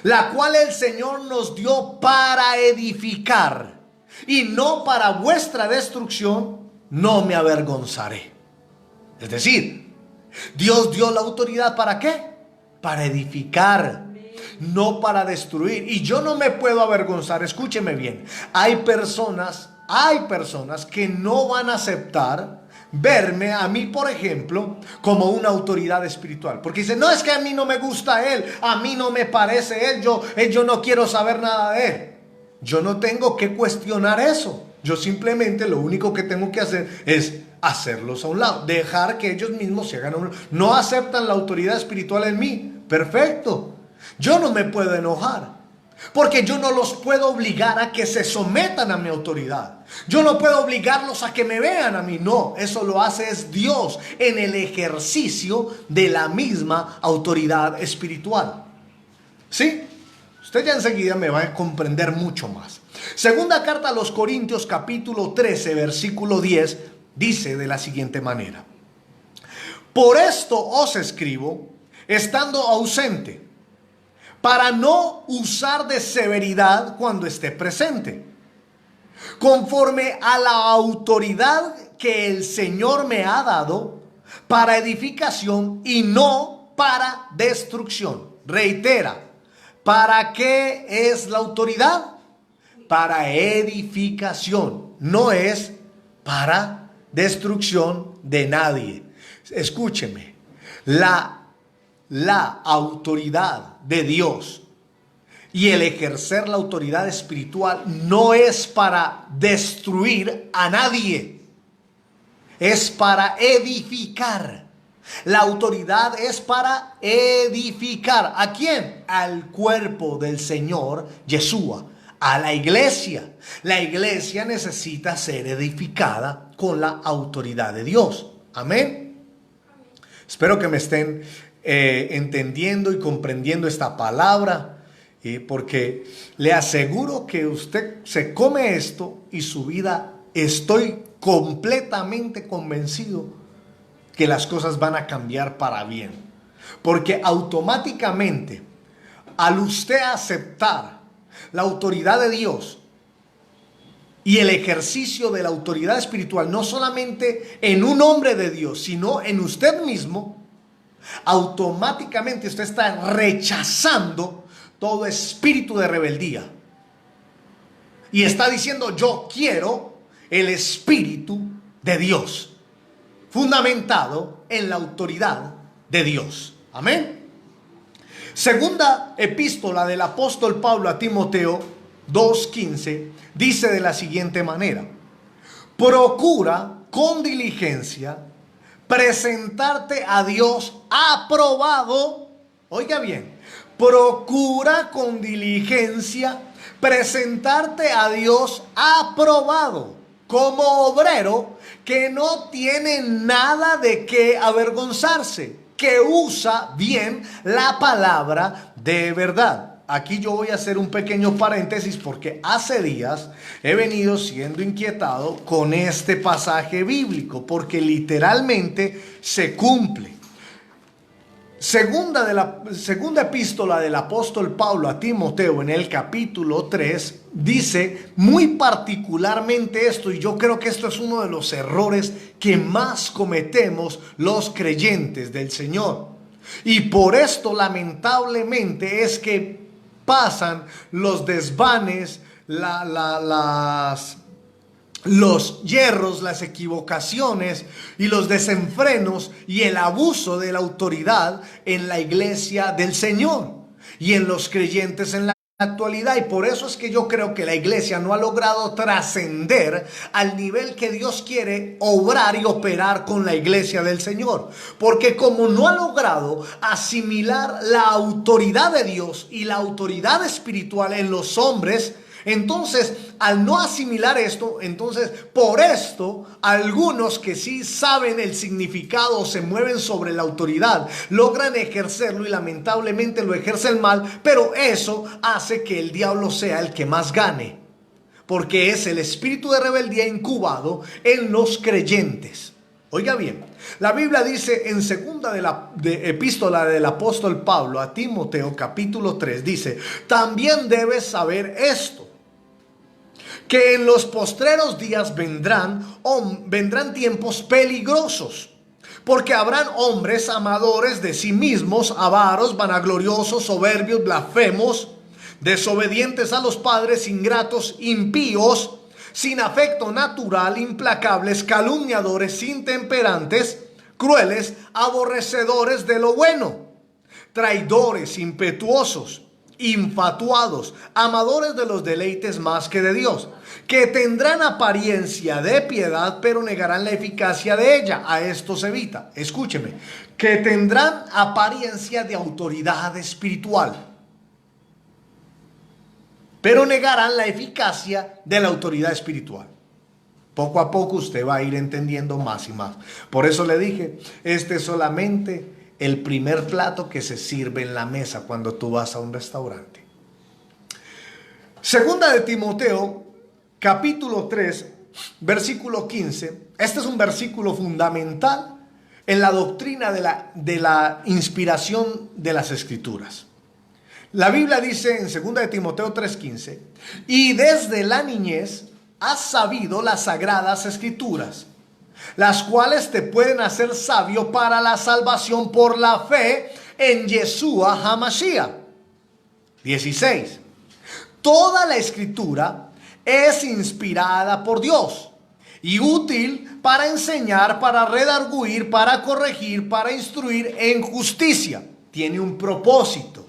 Speaker 1: la cual el Señor nos dio para edificar y no para vuestra destrucción, no me avergonzaré. Es decir, Dios dio la autoridad ¿para qué? Para edificar, no para destruir. Y yo no me puedo avergonzar. Escúcheme bien. Hay personas que no van a aceptar verme a mí, por ejemplo, como una autoridad espiritual, porque dicen: no, es que a mí no me gusta él, a mí no me parece él, yo no quiero saber nada de él. Yo no tengo que cuestionar eso. Yo simplemente lo único que tengo que hacer es hacerlos a un lado, dejar que ellos mismos se hagan a un lado. No aceptan la autoridad espiritual en mí, perfecto. Yo no me puedo enojar, porque yo no los puedo obligar a que se sometan a mi autoridad. Yo no puedo obligarlos a que me vean a mí. No, eso lo hace es Dios en el ejercicio de la misma autoridad espiritual. ¿Sí? Usted ya enseguida me va a comprender mucho más. Segunda carta a los Corintios capítulo 13 versículo 10 dice de la siguiente manera: por esto os escribo, estando ausente, para no usar de severidad cuando esté presente, conforme a la autoridad que el Señor me ha dado, para edificación y no para destrucción. Reitera, ¿para qué es la autoridad? Para edificación, no es para destrucción de nadie. Escúcheme, la autoridad de Dios y el ejercer la autoridad espiritual no es para destruir a nadie, es para edificar. La autoridad es para edificar. ¿A quién? Al cuerpo del Señor Yeshua, a la iglesia. La iglesia necesita ser edificada con la autoridad de Dios. Amén. Espero que me estén entendiendo y comprendiendo esta palabra, porque le aseguro que usted se come esto y su vida, estoy completamente convencido que las cosas van a cambiar para bien, porque automáticamente al usted aceptar la autoridad de Dios y el ejercicio de la autoridad espiritual, no solamente en un hombre de Dios, sino en usted mismo, automáticamente usted está rechazando todo espíritu de rebeldía y está diciendo: yo quiero el espíritu de Dios, fundamentado en la autoridad de Dios. Amén. Segunda epístola del apóstol Pablo a Timoteo 2:15 dice de la siguiente manera: procura con diligencia presentarte a Dios aprobado. Oiga bien, procura con diligencia presentarte a Dios aprobado, como obrero que no tiene nada de qué avergonzarse, que usa bien la palabra de verdad. Aquí yo voy a hacer un pequeño paréntesis, porque hace días he venido siendo inquietado con este pasaje bíblico, porque literalmente se cumple. Segunda epístola del apóstol Pablo a Timoteo, en el capítulo 3, dice muy particularmente esto, y yo creo que esto es uno de los errores que más cometemos los creyentes del Señor. Y por esto, lamentablemente, es que pasan los desvanes, los yerros, las equivocaciones y los desenfrenos y el abuso de la autoridad en la iglesia del Señor y en los creyentes en la actualidad. Y por eso es que yo creo que la iglesia no ha logrado trascender al nivel que Dios quiere obrar y operar con la iglesia del Señor, porque como no ha logrado asimilar la autoridad de Dios y la autoridad espiritual en los hombres, Entonces, al no asimilar esto, entonces por esto algunos que sí saben el significado, se mueven sobre la autoridad, logran ejercerlo y lamentablemente lo ejercen mal, pero eso hace que el diablo sea el que más gane, porque es el espíritu de rebeldía incubado en los creyentes. Oiga bien, la Biblia dice en segunda epístola del apóstol Pablo a Timoteo capítulo 3, dice: también debes saber esto, que en los postreros días vendrán tiempos peligrosos, porque habrán hombres amadores de sí mismos, avaros, vanagloriosos, soberbios, blasfemos, desobedientes a los padres, ingratos, impíos, sin afecto natural, implacables, calumniadores, intemperantes, crueles, aborrecedores de lo bueno, traidores, impetuosos, infatuados, amadores de los deleites más que de Dios, que tendrán apariencia de piedad, pero negarán la eficacia de ella. A esto se evita. Escúcheme, que tendrán apariencia de autoridad espiritual, pero negarán la eficacia de la autoridad espiritual. Poco a poco usted va a ir entendiendo más y más. Por eso le dije, este es solamente el primer plato que se sirve en la mesa cuando tú vas a un restaurante. Segunda de Timoteo, capítulo 3, versículo 15. Este es un versículo fundamental en la doctrina de la inspiración de las Escrituras. La Biblia dice en 2 de Timoteo 3:15: y desde la niñez has sabido las sagradas escrituras, las cuales te pueden hacer sabio para la salvación por la fe en Yeshua HaMashiach. 16. Toda la escritura es inspirada por Dios y útil para enseñar, para redarguir, para corregir, para instruir en justicia. Tiene un propósito.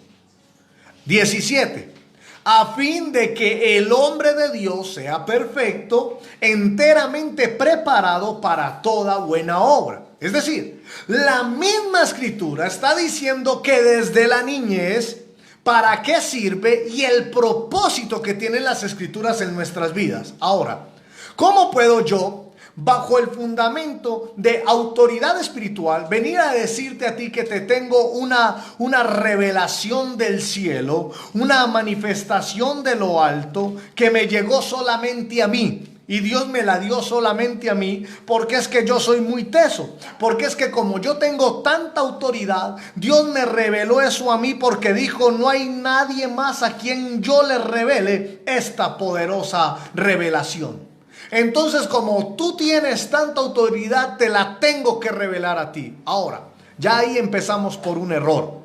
Speaker 1: 17. A fin de que el hombre de Dios sea perfecto, enteramente preparado para toda buena obra. Es decir, la misma escritura está diciendo que desde la niñez, para qué sirve y el propósito que tienen las escrituras en nuestras vidas. Ahora, ¿cómo puedo yo, bajo el fundamento de autoridad espiritual, venir a decirte a ti que te tengo una revelación del cielo, una manifestación de lo alto que me llegó solamente a mí? Y Dios me la dio solamente a mí porque es que yo soy muy teso, porque es que como yo tengo tanta autoridad, Dios me reveló eso a mí porque dijo: no hay nadie más a quien yo le revele esta poderosa revelación. Entonces, como tú tienes tanta autoridad, te la tengo que revelar a ti. Ahora, ya ahí empezamos por un error,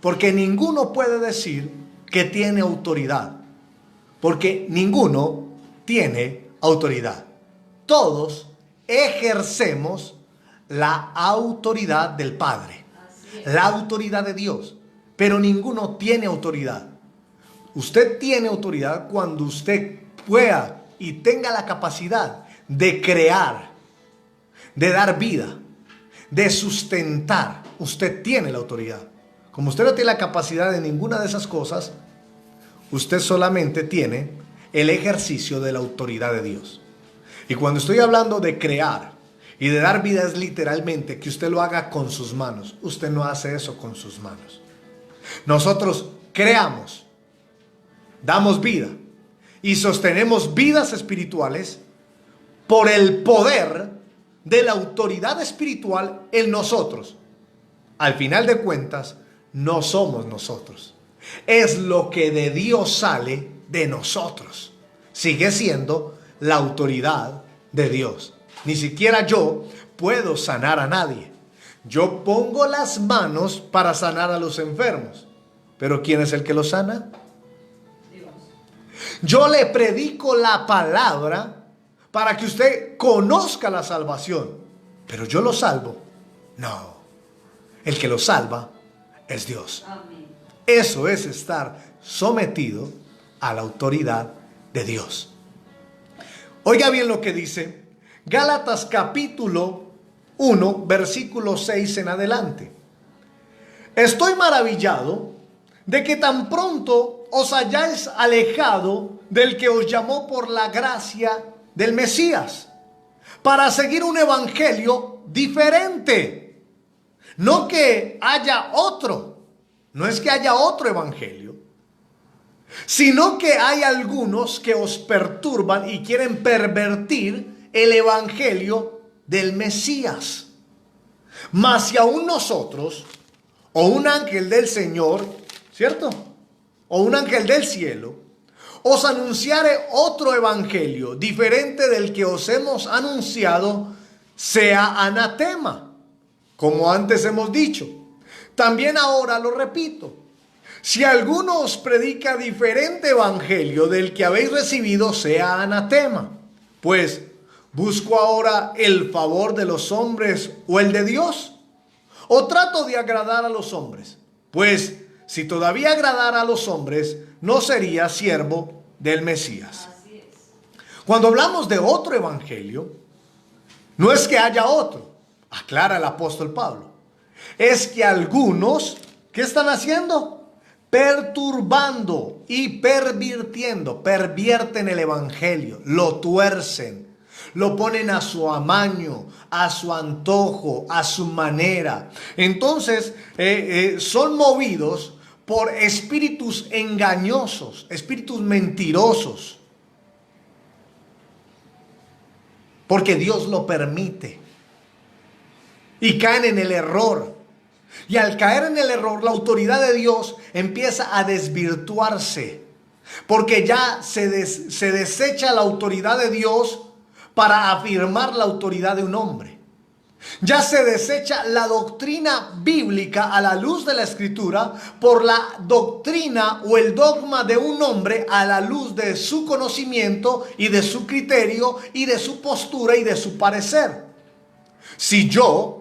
Speaker 1: porque ninguno puede decir que tiene autoridad, porque ninguno tiene autoridad. Todos ejercemos la autoridad del Padre, la autoridad de Dios, pero ninguno tiene autoridad. Usted tiene autoridad cuando usted pueda y tenga la capacidad de crear, de dar vida, de sustentar. Usted tiene la autoridad. Como usted no tiene la capacidad de ninguna de esas cosas, usted solamente tiene el ejercicio de la autoridad de Dios. Y cuando estoy hablando de crear y de dar vida, es literalmente que usted lo haga con sus manos. Usted no hace eso con sus manos. Nosotros creamos, damos vida y sostenemos vidas espirituales por el poder de la autoridad espiritual en nosotros. Al final de cuentas, no somos nosotros. Es lo que de Dios sale de nosotros. Sigue siendo la autoridad de Dios. Ni siquiera yo puedo sanar a nadie. Yo pongo las manos para sanar a los enfermos. Pero ¿quién es el que los sana? Yo le predico la palabra para que usted conozca la salvación, pero yo lo salvo. No, el que lo salva es Dios. Amén. Eso es estar sometido a la autoridad de Dios. Oiga bien lo que dice Gálatas capítulo 1, versículo 6 en adelante. Estoy maravillado de que tan pronto os hayáis alejado del que os llamó por la gracia del Mesías, para seguir un evangelio diferente. No que haya otro, no es que haya otro evangelio, sino que hay algunos que os perturban y quieren pervertir el evangelio del Mesías. Mas si aún nosotros, o un ángel del Señor, ¿cierto? O un ángel del cielo, os anunciare otro evangelio diferente del que os hemos anunciado, sea anatema, como antes hemos dicho. También ahora lo repito. Si alguno os predica diferente evangelio del que habéis recibido, sea anatema. Pues, ¿busco ahora el favor de los hombres o el de Dios? ¿O trato de agradar a los hombres? Pues, si todavía agradara a los hombres, no sería siervo del Mesías. Cuando hablamos de otro evangelio, no es que haya otro, aclara el apóstol Pablo. Es que algunos, ¿qué están haciendo? Perturbando y pervierten el evangelio, lo tuercen, lo ponen a su amaño, a su antojo, a su manera. Entonces son movidos por espíritus engañosos, espíritus mentirosos, porque Dios lo permite, y caen en el error. Y al caer en el error, la autoridad de Dios empieza a desvirtuarse, porque ya se desecha la autoridad de Dios para afirmar la autoridad de un hombre. Ya se desecha la doctrina bíblica a la luz de la Escritura por la doctrina o el dogma de un hombre a la luz de su conocimiento y de su criterio y de su postura y de su parecer. Si yo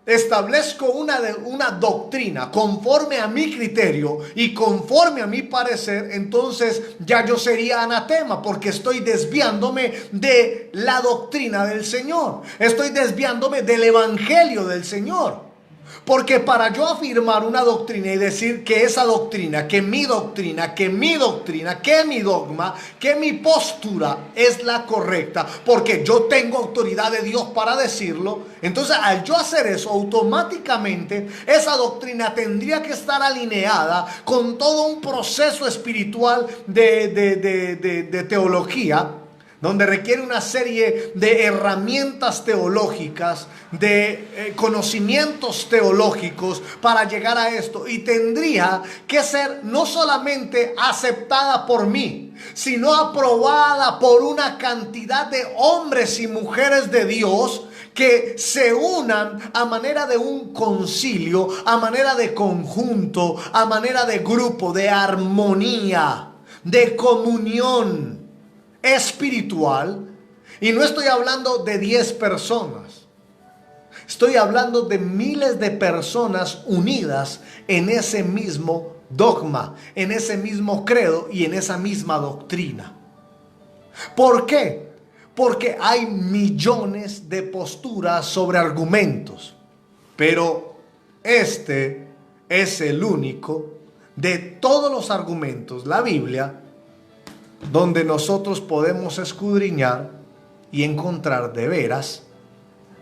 Speaker 1: establezco una doctrina conforme a mi criterio y conforme a mi parecer, entonces ya yo sería anatema, porque estoy desviándome de la doctrina del Señor. Estoy desviándome del evangelio del Señor. Porque para yo afirmar una doctrina y decir que esa doctrina, que mi doctrina, que mi dogma, que mi postura es la correcta, porque yo tengo autoridad de Dios para decirlo, entonces al yo hacer eso, automáticamente esa doctrina tendría que estar alineada con todo un proceso espiritual de teología, donde requiere una serie de herramientas teológicas, de conocimientos teológicos para llegar a esto. Y tendría que ser no solamente aceptada por mí, sino aprobada por una cantidad de hombres y mujeres de Dios que se unan a manera de un concilio, a manera de conjunto, a manera de grupo, de armonía, de comunión espiritual. Y no estoy hablando de 10 personas, estoy hablando de miles de personas unidas en ese mismo dogma, en ese mismo credo y en esa misma doctrina. ¿Por qué? Porque hay millones de posturas sobre argumentos, pero este es el único de todos los argumentos, la Biblia, donde nosotros podemos escudriñar y encontrar de veras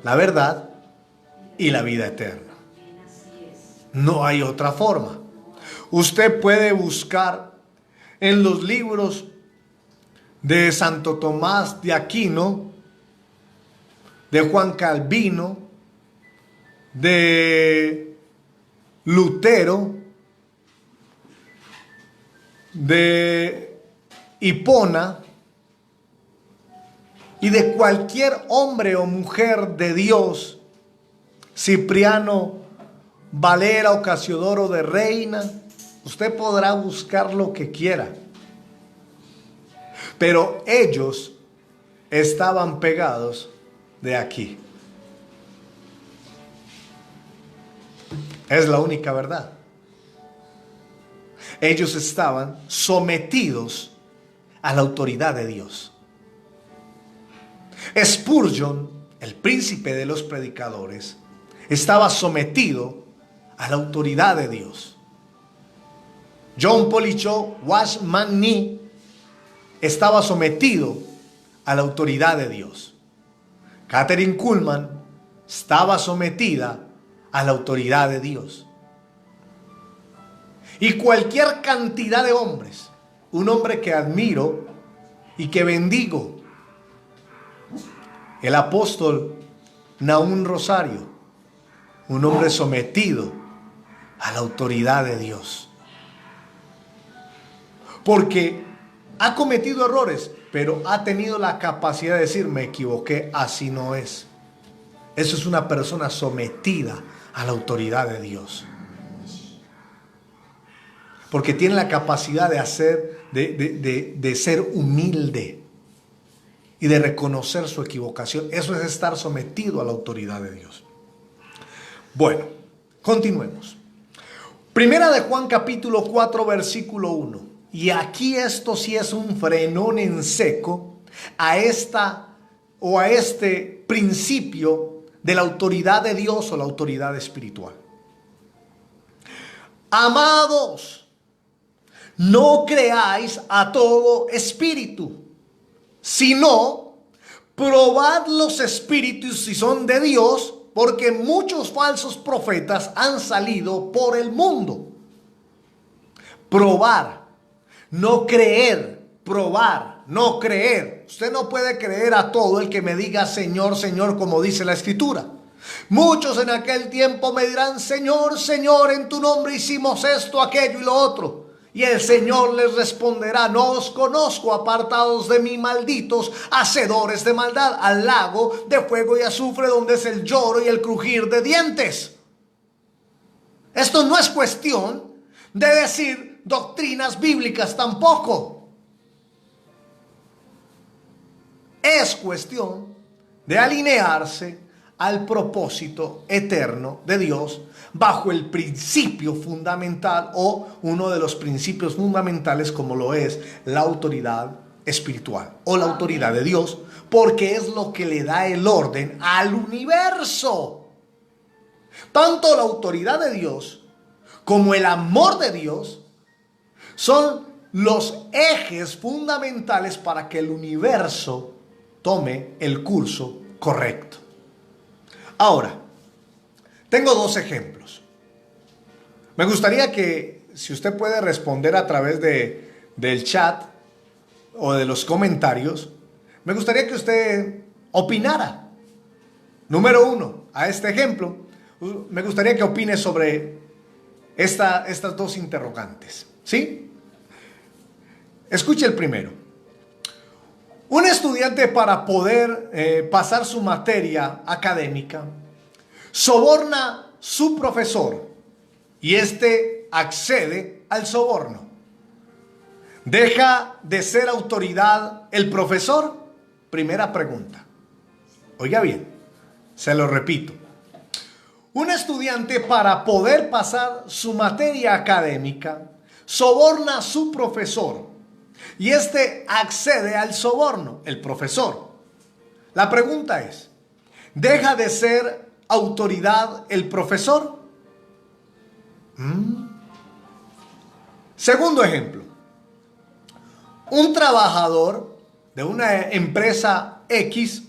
Speaker 1: la verdad y la vida eterna. No hay otra forma. Usted puede buscar en los libros de Santo Tomás de Aquino, de Juan Calvino, de Lutero, de Hipona y de cualquier hombre o mujer de Dios, Cipriano, Valera o Casiodoro de Reina. Usted podrá buscar lo que quiera, pero ellos estaban pegados de aquí. Es la única verdad. Ellos estaban sometidos a la autoridad de Dios. Spurgeon, el príncipe de los predicadores, estaba sometido a la autoridad de Dios. John Policho Watchman Nee estaba sometido a la autoridad de Dios. Kathryn Kuhlman estaba sometida a la autoridad de Dios. Y cualquier cantidad de hombres, un hombre que admiro y que bendigo, el apóstol Nahum Rosario, un hombre sometido a la autoridad de Dios. Porque ha cometido errores, pero ha tenido la capacidad de decir, me equivoqué, así no es. Eso es una persona sometida a la autoridad de Dios. Porque tiene la capacidad de ser humilde y de reconocer su equivocación. Eso es estar sometido a la autoridad de Dios. Bueno, continuemos. Primera de Juan capítulo 4 versículo 1. Y aquí esto sí es un frenón en seco a este principio de la autoridad de Dios o la autoridad espiritual. Amados, no creáis a todo espíritu, sino probad los espíritus si son de Dios, porque muchos falsos profetas han salido por el mundo. Probar, no creer, probar, no creer. Usted no puede creer a todo el que me diga Señor, Señor, como dice la Escritura. Muchos en aquel tiempo me dirán, Señor, Señor, en tu nombre hicimos esto, aquello y lo otro. Y el Señor les responderá, no os conozco, apartados de mí, malditos, hacedores de maldad, al lago de fuego y azufre, donde es el lloro y el crujir de dientes. Esto no es cuestión de decir doctrinas bíblicas tampoco. Es cuestión de alinearse al propósito eterno de Dios bajo el principio fundamental o uno de los principios fundamentales, como lo es la autoridad espiritual o la autoridad de Dios, porque es lo que le da el orden al universo. Tanto la autoridad de Dios como el amor de Dios son los ejes fundamentales para que el universo tome el curso correcto. Ahora, tengo dos ejemplos. Me gustaría que, si usted puede responder a través del chat o de los comentarios, me gustaría que usted opinara. Número uno, a este ejemplo, me gustaría que opine sobre estas dos interrogantes. ¿Sí? Escuche el primero. Un estudiante, para poder pasar su materia académica, soborna a su profesor y éste accede al soborno. ¿Deja de ser autoridad el profesor? Primera pregunta. Oiga bien, se lo repito. Un estudiante, para poder pasar su materia académica, soborna a su profesor y éste accede al soborno, el profesor. La pregunta es, ¿deja de ser autoridad el profesor? Segundo ejemplo. Un trabajador de una empresa X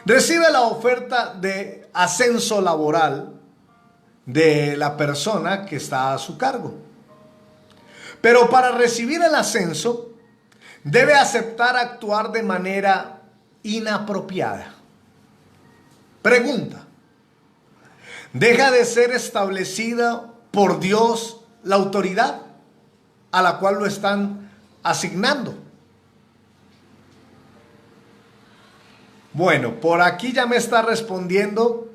Speaker 1: recibe la oferta de ascenso laboral de la persona que está a su cargo. Pero para recibir el ascenso, debe aceptar actuar de manera inapropiada. Pregunta: ¿deja de ser establecida por Dios la autoridad a la cual lo están asignando? Bueno, por aquí ya me está respondiendo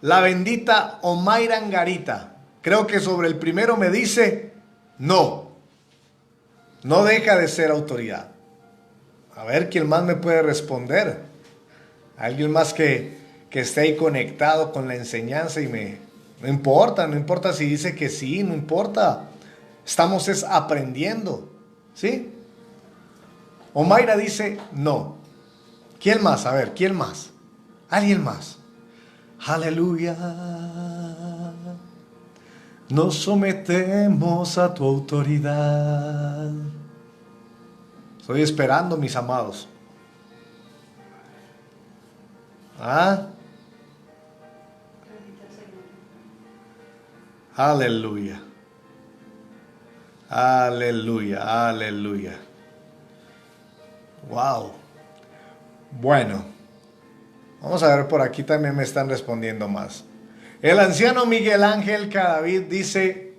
Speaker 1: la bendita Omaira Angarita. Creo que sobre el primero me dice no deja de ser autoridad. A ver, ¿quién más me puede responder? Alguien más que esté ahí conectado con la enseñanza y no importa si dice que sí, no importa. Estamos aprendiendo, ¿sí? Omaira dice no. ¿Quién más? A ver, ¿quién más? ¿Alguien más? Aleluya. nos sometemos a tu autoridad. Estoy esperando, mis amados. ¿Ah? Aleluya. Aleluya, aleluya. Wow. Bueno, vamos a ver, por aquí también me están respondiendo más. El anciano Miguel Ángel Cadavid dice,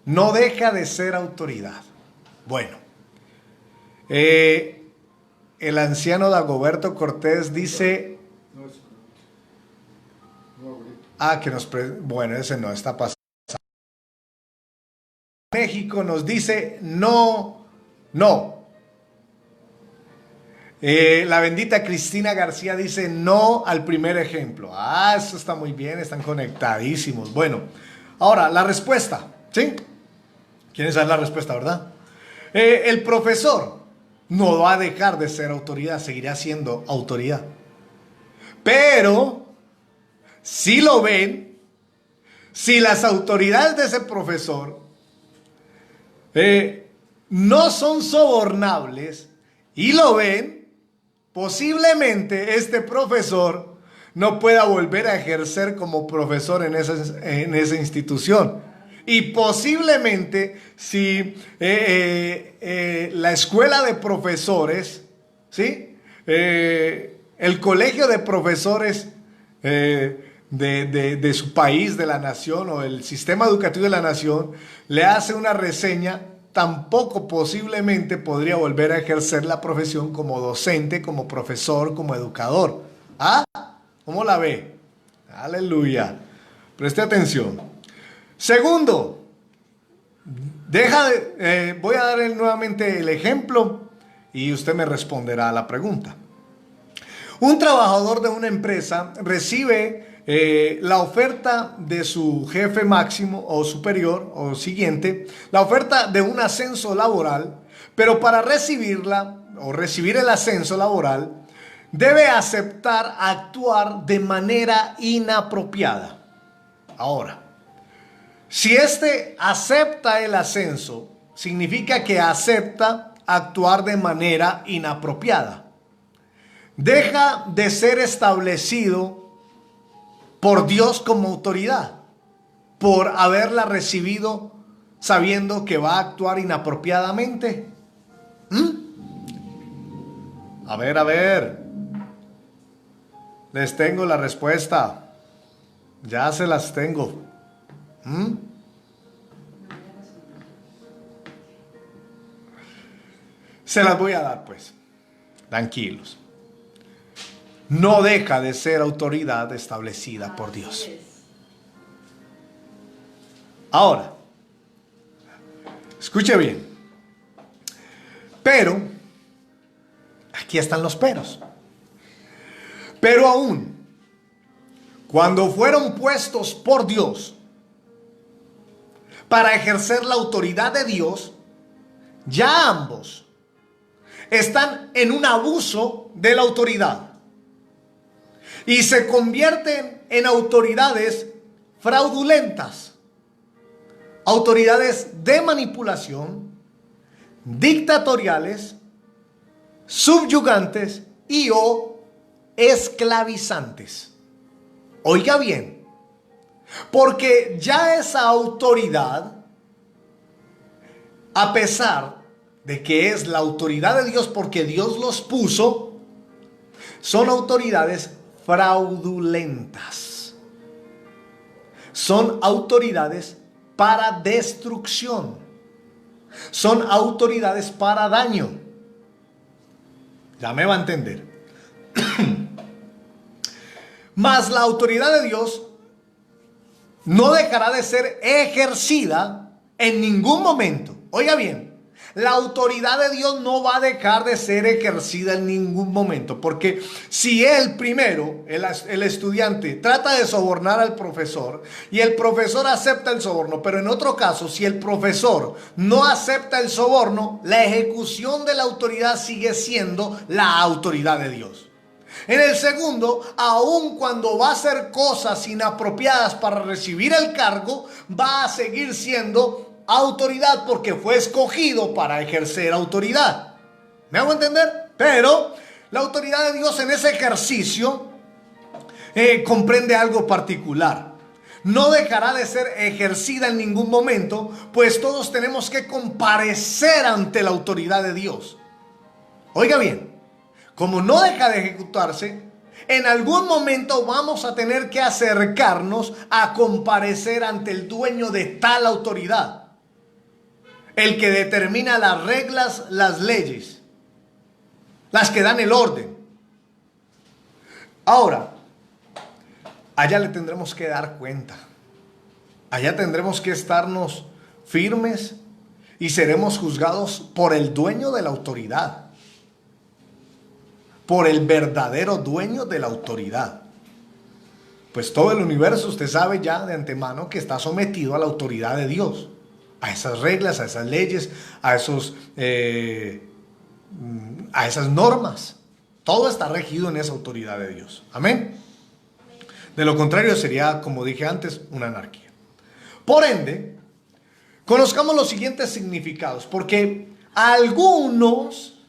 Speaker 1: no deja de ser autoridad. Bueno, el anciano Dagoberto Cortés dice, bueno, ese no está pasando. México nos dice, no. La bendita Cristina García dice no al primer ejemplo. Eso está muy bien, están conectadísimos. Bueno, ahora la respuesta, ¿sí? ¿Quieren saber la respuesta, verdad? El profesor no va a dejar de ser autoridad, seguirá siendo autoridad. Pero, si lo ven, si las autoridades de ese profesor no son sobornables y lo ven, posiblemente este profesor no pueda volver a ejercer como profesor en esa institución. Y posiblemente si la escuela de profesores, ¿sí? El colegio de profesores de su país, de la nación, o el sistema educativo de la nación, le hace una reseña, tampoco posiblemente podría volver a ejercer la profesión como docente, como profesor, como educador. ¿Ah? ¿Cómo la ve? Aleluya. Preste atención. Segundo, voy a dar nuevamente el ejemplo y usted me responderá a la pregunta. Un trabajador de una empresa recibe la oferta de su jefe máximo o superior o siguiente, la oferta de un ascenso laboral, pero para recibirla o recibir el ascenso laboral, debe aceptar actuar de manera inapropiada. Ahora, si éste acepta el ascenso, significa que acepta actuar de manera inapropiada. Deja de ser establecido por Dios como autoridad, por haberla recibido sabiendo que va a actuar inapropiadamente. A ver, les tengo la respuesta, ya se las tengo. Se las voy a dar, pues, tranquilos. No deja de ser autoridad establecida por Dios. Ahora, escuche bien. Pero, aquí están los peros. Pero aún, cuando fueron puestos por Dios para ejercer la autoridad de Dios, ya ambos están en un abuso de la autoridad y se convierten en autoridades fraudulentas, autoridades de manipulación, dictatoriales, subyugantes y o esclavizantes. Oiga bien, porque ya esa autoridad, a pesar de que es la autoridad de Dios porque Dios los puso, son autoridades fraudulentas. Son autoridades para destrucción. Son autoridades para daño. Ya me va a entender. Mas la autoridad de Dios no dejará de ser ejercida en ningún momento. Oiga bien, la autoridad de Dios no va a dejar de ser ejercida en ningún momento, porque si él primero, el estudiante, trata de sobornar al profesor y el profesor acepta el soborno, pero en otro caso, si el profesor no acepta el soborno, la ejecución de la autoridad sigue siendo la autoridad de Dios. En el segundo, aun cuando va a hacer cosas inapropiadas para recibir el cargo, va a seguir siendo autoridad porque fue escogido para ejercer autoridad. ¿Me hago entender? Pero la autoridad de Dios en ese ejercicio comprende algo particular. No dejará de ser ejercida en ningún momento, pues todos tenemos que comparecer ante la autoridad de Dios. Oiga bien, como no deja de ejecutarse, en algún momento vamos a tener que acercarnos a comparecer ante el dueño de tal autoridad, el que determina las reglas, las leyes, las que dan el orden. Ahora, allá le tendremos que dar cuenta. Allá tendremos que estarnos firmes y seremos juzgados por el dueño de la autoridad, por el verdadero dueño de la autoridad. Pues todo el universo, usted sabe ya de antemano que está sometido a la autoridad de Dios, a esas reglas, a esas leyes, a esas normas. Todo está regido en esa autoridad de Dios. Amén. De lo contrario sería, como dije antes, una anarquía. Por ende, conozcamos los siguientes significados, porque algunos,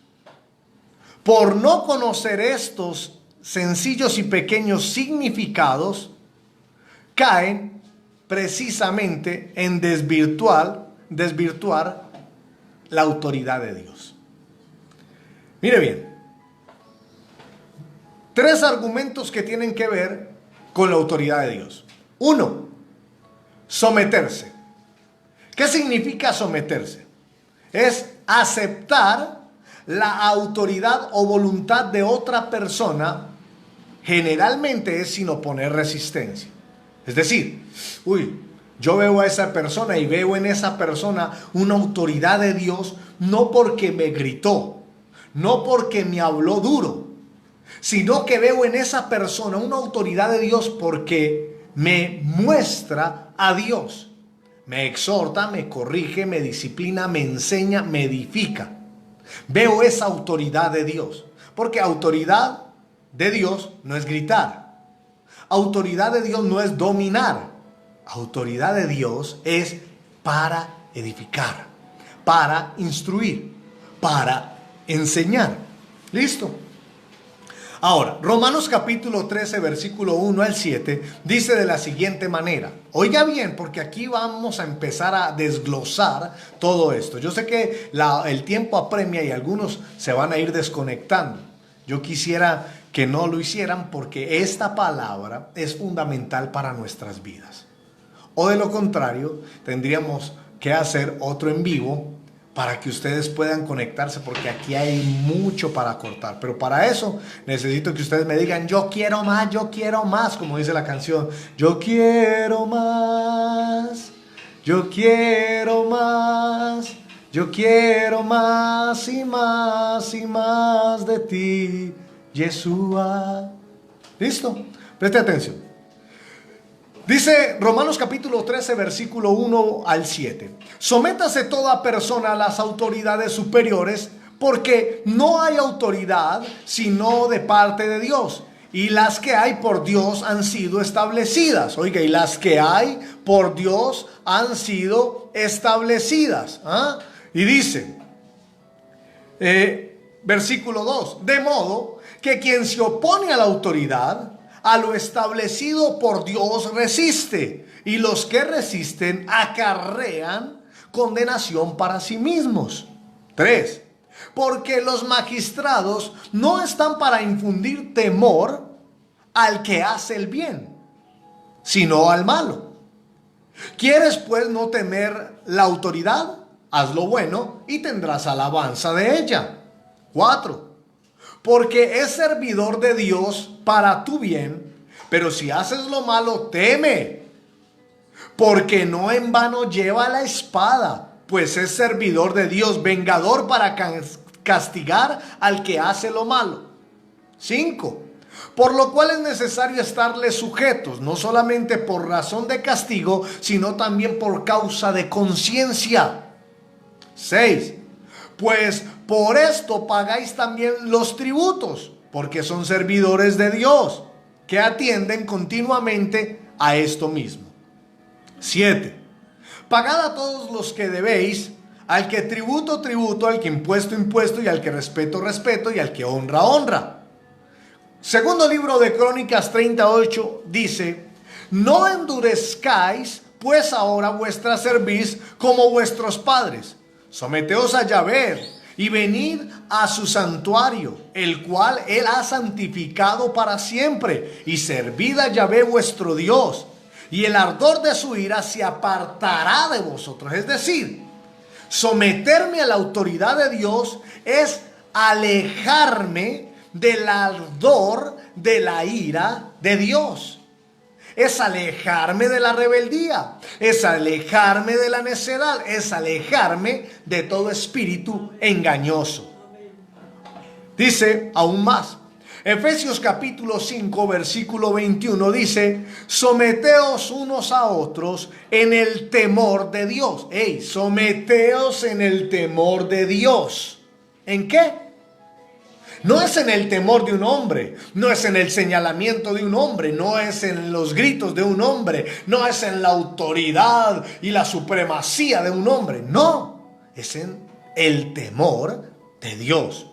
Speaker 1: por no conocer estos sencillos y pequeños significados, caen precisamente en desvirtuar la autoridad de Dios. Mire bien, 3 argumentos que tienen que ver con la autoridad de Dios. 1, someterse. ¿Qué significa someterse? Es aceptar la autoridad o voluntad de otra persona, generalmente es sin oponer resistencia. Es decir, yo veo a esa persona y veo en esa persona una autoridad de Dios, no porque me gritó, no porque me habló duro, sino que veo en esa persona una autoridad de Dios porque me muestra a Dios. Me exhorta, me corrige, me disciplina, me enseña, me edifica. Veo esa autoridad de Dios, porque autoridad de Dios no es gritar. Autoridad de Dios no es dominar. Autoridad de Dios es para edificar, para instruir, para enseñar. ¿Listo? Ahora, Romanos capítulo 13, versículo 1 al 7, dice de la siguiente manera. Oiga bien, porque aquí vamos a empezar a desglosar todo esto. Yo sé que el tiempo apremia y algunos se van a ir desconectando. Yo quisiera que no lo hicieran porque esta palabra es fundamental para nuestras vidas. O de lo contrario, tendríamos que hacer otro en vivo para que ustedes puedan conectarse, porque aquí hay mucho para cortar. Pero para eso necesito que ustedes me digan: yo quiero más, como dice la canción. Yo quiero más, yo quiero más, yo quiero más y más y más de ti, Yeshua. ¿Listo? Preste atención. Dice Romanos capítulo 13, versículo 1 al 7. Sométase toda persona a las autoridades superiores, porque no hay autoridad sino de parte de Dios. Y las que hay por Dios han sido establecidas. Oiga, y las que hay por Dios han sido establecidas. Y dice, versículo 2. De modo que quien se opone a la autoridad, a lo establecido por Dios resiste, y los que resisten acarrean condenación para sí mismos. 3. Porque los magistrados no están para infundir temor al que hace el bien, sino al malo. ¿Quieres pues no temer la autoridad? Haz lo bueno y tendrás alabanza de ella. 4. Porque es servidor de Dios para tu bien, pero si haces lo malo, teme, porque no en vano lleva la espada, pues es servidor de Dios, vengador para castigar al que hace lo malo. 5. Por lo cual es necesario estarles sujetos, no solamente por razón de castigo, sino también por causa de conciencia. 6. Pues por esto pagáis también los tributos, porque son servidores de Dios, que atienden continuamente a esto mismo. 7. Pagad a todos los que debéis, al que tributo, tributo, al que impuesto, impuesto, y al que respeto, respeto, y al que honra, honra. Segundo libro de Crónicas 38 dice: no endurezcáis pues ahora vuestra cerviz como vuestros padres. Someteos a Yahvé y venid a su santuario, el cual él ha santificado para siempre, y servid a Yahvé vuestro Dios, y el ardor de su ira se apartará de vosotros. Es decir, someterme a la autoridad de Dios es alejarme del ardor de la ira de Dios. Es alejarme de la rebeldía, es alejarme de la necedad, es alejarme de todo espíritu engañoso. Dice aún más, Efesios capítulo 5 versículo 21 dice: someteos unos a otros en el temor de Dios. Someteos en el temor de Dios. ¿En qué? No es en el temor de un hombre, no es en el señalamiento de un hombre, no es en los gritos de un hombre, no es en la autoridad y la supremacía de un hombre. No, es en el temor de Dios.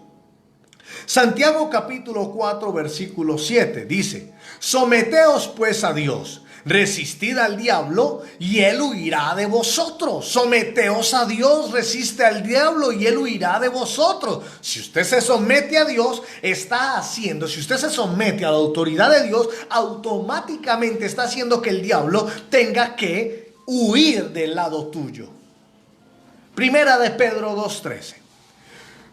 Speaker 1: Santiago capítulo 4 versículo 7 dice: someteos pues a Dios, resistid al diablo y él huirá de vosotros. Someteos a Dios, resiste al diablo y él huirá de vosotros. Si usted se somete a Dios, si usted se somete a la autoridad de Dios, automáticamente está haciendo que el diablo tenga que huir del lado tuyo. Primera de Pedro 2:13.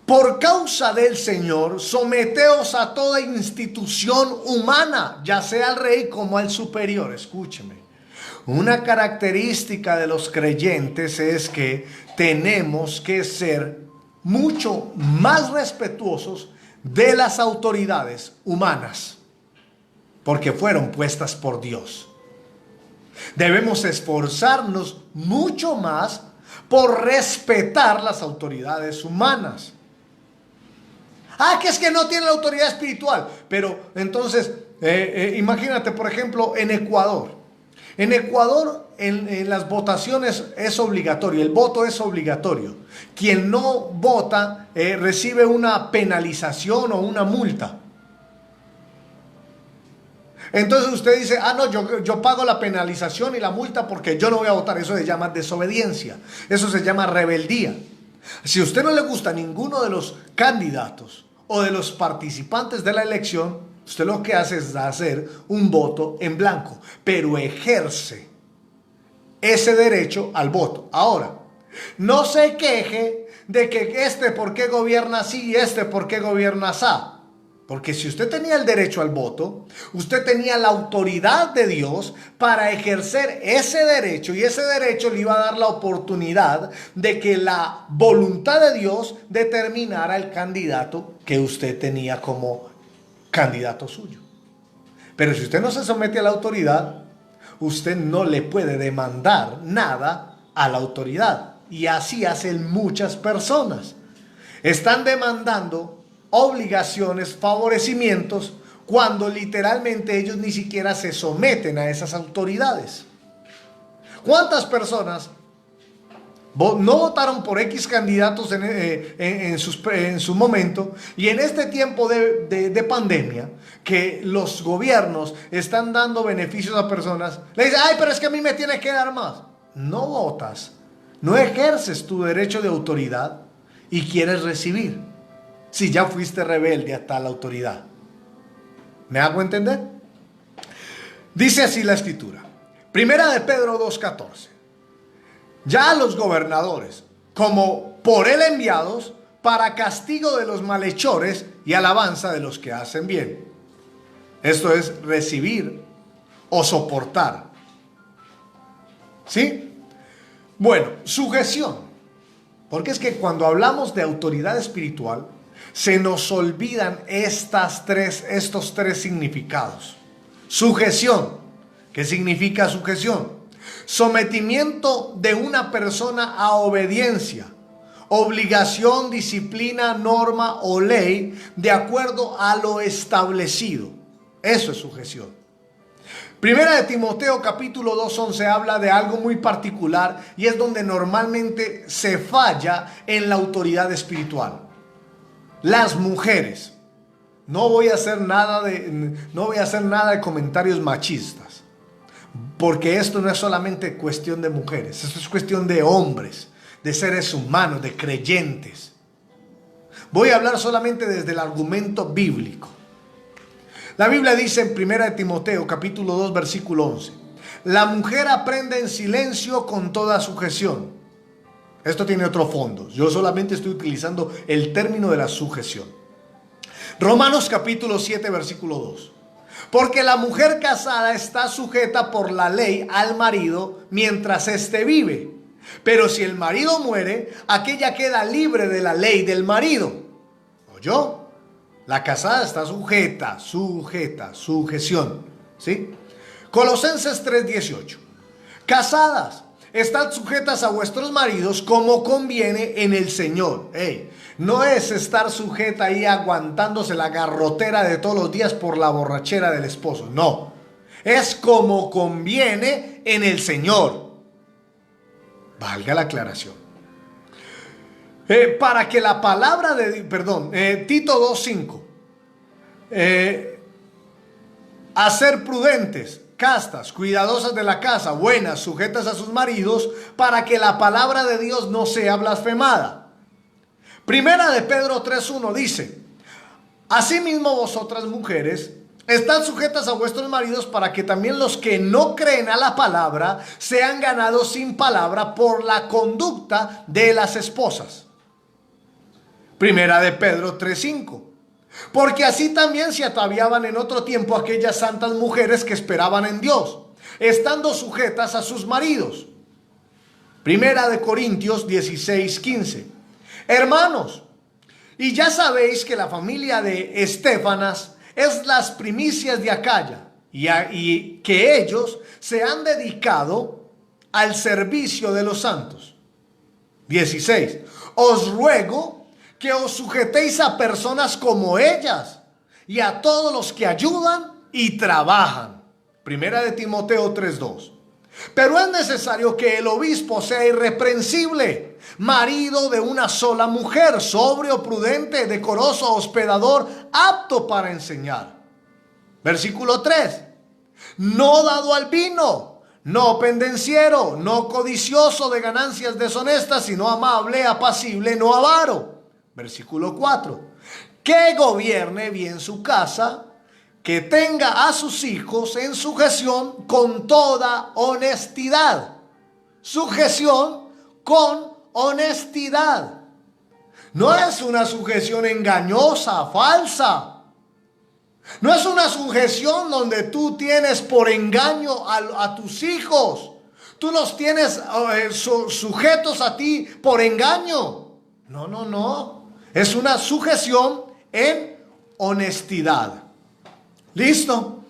Speaker 1: Por causa del Señor, someteos a toda institución humana, ya sea al rey como al superior. Escúcheme. Una característica de los creyentes es que tenemos que ser mucho más respetuosos de las autoridades humanas, porque fueron puestas por Dios. Debemos esforzarnos mucho más por respetar las autoridades humanas. Que es que no tiene la autoridad espiritual. Pero entonces, imagínate, por ejemplo, en Ecuador. En Ecuador, en las votaciones es obligatorio, el voto es obligatorio. Quien no vota recibe una penalización o una multa. Entonces usted dice: no, yo pago la penalización y la multa porque yo no voy a votar. Eso se llama desobediencia, eso se llama rebeldía. Si a usted no le gusta ninguno de los candidatos o de los participantes de la elección, usted lo que hace es hacer un voto en blanco, pero ejerce ese derecho al voto. Ahora, no se queje de que por qué gobierna así y por qué gobierna así. Porque si usted tenía el derecho al voto, usted tenía la autoridad de Dios para ejercer ese derecho, y ese derecho le iba a dar la oportunidad de que la voluntad de Dios determinara el candidato que usted tenía como candidato suyo. Pero si usted no se somete a la autoridad, usted no le puede demandar nada a la autoridad. Y así hacen muchas personas. Están demandando obligaciones, favorecimientos, cuando literalmente ellos ni siquiera se someten a esas autoridades. ¿Cuántas personas no votaron por X candidatos en su momento, y en este tiempo de pandemia, que los gobiernos están dando beneficios a personas, le dicen: pero es que a mí me tiene que dar más? No votas, no ejerces tu derecho de autoridad y quieres recibir, si ya fuiste rebelde a tal autoridad. ¿Me hago entender? Dice así la escritura. Primera de Pedro 2:14. Ya los gobernadores, como por él enviados, para castigo de los malhechores y alabanza de los que hacen bien. Esto es recibir o soportar. ¿Sí? Bueno, sujeción. Porque es que cuando hablamos de autoridad espiritual, se nos olvidan estos tres significados. Sujeción. ¿Qué significa sujeción? Sometimiento de una persona a obediencia obligación, disciplina, norma o ley de acuerdo a lo establecido. Eso es sujeción. Primera de Timoteo capítulo 2:11 habla de algo muy particular y es donde normalmente se falla en la autoridad espiritual. Las mujeres. No voy a hacer nada de comentarios machistas, porque esto no es solamente cuestión de mujeres, esto es cuestión de hombres, de seres humanos, de creyentes. Voy a hablar solamente desde el argumento bíblico. La Biblia dice en 1 de Timoteo capítulo 2 versículo 11: la mujer aprende en silencio con toda sujeción. Esto tiene otro fondo, yo solamente estoy utilizando el término de la sujeción. Romanos capítulo 7 versículo 2: porque la mujer casada está sujeta por la ley al marido mientras éste vive, pero si el marido muere, aquella queda libre de la ley del marido. ¿Oyó? La casada está sujeción, ¿sí? Colosenses 3:18: casadas, estad sujetas a vuestros maridos como conviene en el Señor. No es estar sujeta ahí aguantándose la garrotera de todos los días por la borrachera del esposo. No, es como conviene en el Señor. Valga la aclaración. Para que la palabra de... Tito 2:5. A ser prudentes, castas, cuidadosas de la casa, buenas, sujetas a sus maridos, para que la palabra de Dios no sea blasfemada. Primera de Pedro 3:1 dice: asimismo vosotras mujeres, estad sujetas a vuestros maridos, para que también los que no creen a la palabra sean ganados sin palabra por la conducta de las esposas. Primera de Pedro 3:5: porque así también se ataviaban en otro tiempo aquellas santas mujeres que esperaban en Dios, estando sujetas a sus maridos. Primera de Corintios 16:15: hermanos, y ya sabéis que la familia de Estéfanas es las primicias de Acaya, y que ellos se han dedicado al servicio de los santos. 16: os ruego que os sujetéis a personas como ellas y a todos los que ayudan y trabajan. Primera de Timoteo 3:2: pero es necesario que el obispo sea irreprensible, marido de una sola mujer, sobrio, prudente, decoroso, hospedador, apto para enseñar. Versículo 3: no dado al vino, no pendenciero, no codicioso de ganancias deshonestas, sino amable, apacible, no avaro. Versículo 4: que gobierne bien su casa, que tenga a sus hijos en sujeción con toda honestidad. Sujeción con honestidad. No es una sujeción engañosa, falsa. No es una sujeción donde tú tienes por engaño a tus hijos. Tú los tienes sujetos a ti por engaño. No. Es una sujeción en honestidad. ¿Listo?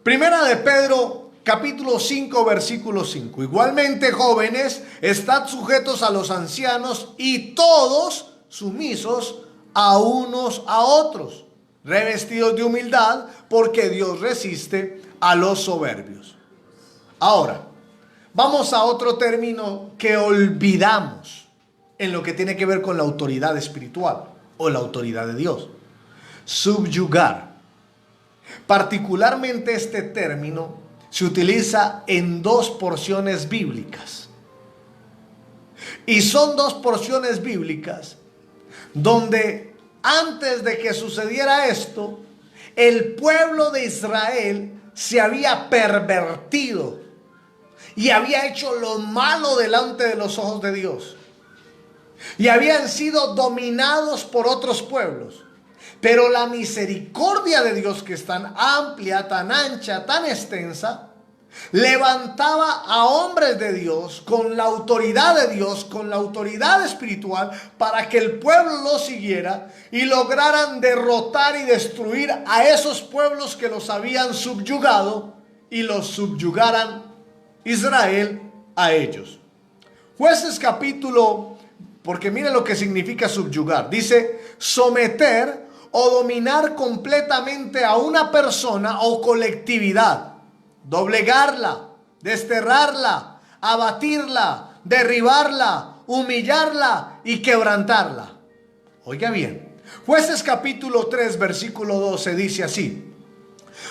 Speaker 1: Primera de Pedro capítulo 5 versículo 5: igualmente, jóvenes, estad sujetos a los ancianos y todos sumisos a unos a otros, revestidos de humildad, porque Dios resiste a los soberbios. Ahora, vamos a otro término que olvidamos en lo que tiene que ver con la autoridad espiritual o la autoridad de Dios: subyugar. Particularmente este término se utiliza en dos porciones bíblicas. Y son dos porciones bíblicas donde antes de que sucediera esto, el pueblo de Israel se había pervertido y había hecho lo malo delante de los ojos de Dios. Y habían sido dominados por otros pueblos. Pero la misericordia de Dios, que es tan amplia, tan ancha, tan extensa, levantaba a hombres de Dios con la autoridad de Dios, con la autoridad espiritual, para que el pueblo lo siguiera y lograran derrotar y destruir a esos pueblos que los habían subyugado y los subyugaran Israel a ellos. Jueces capítulo porque mire lo que significa subyugar. Dice someter o dominar completamente a una persona o colectividad, doblegarla, desterrarla, abatirla, derribarla, humillarla y quebrantarla. Oiga bien, Jueces capítulo 3 versículo 12 dice así: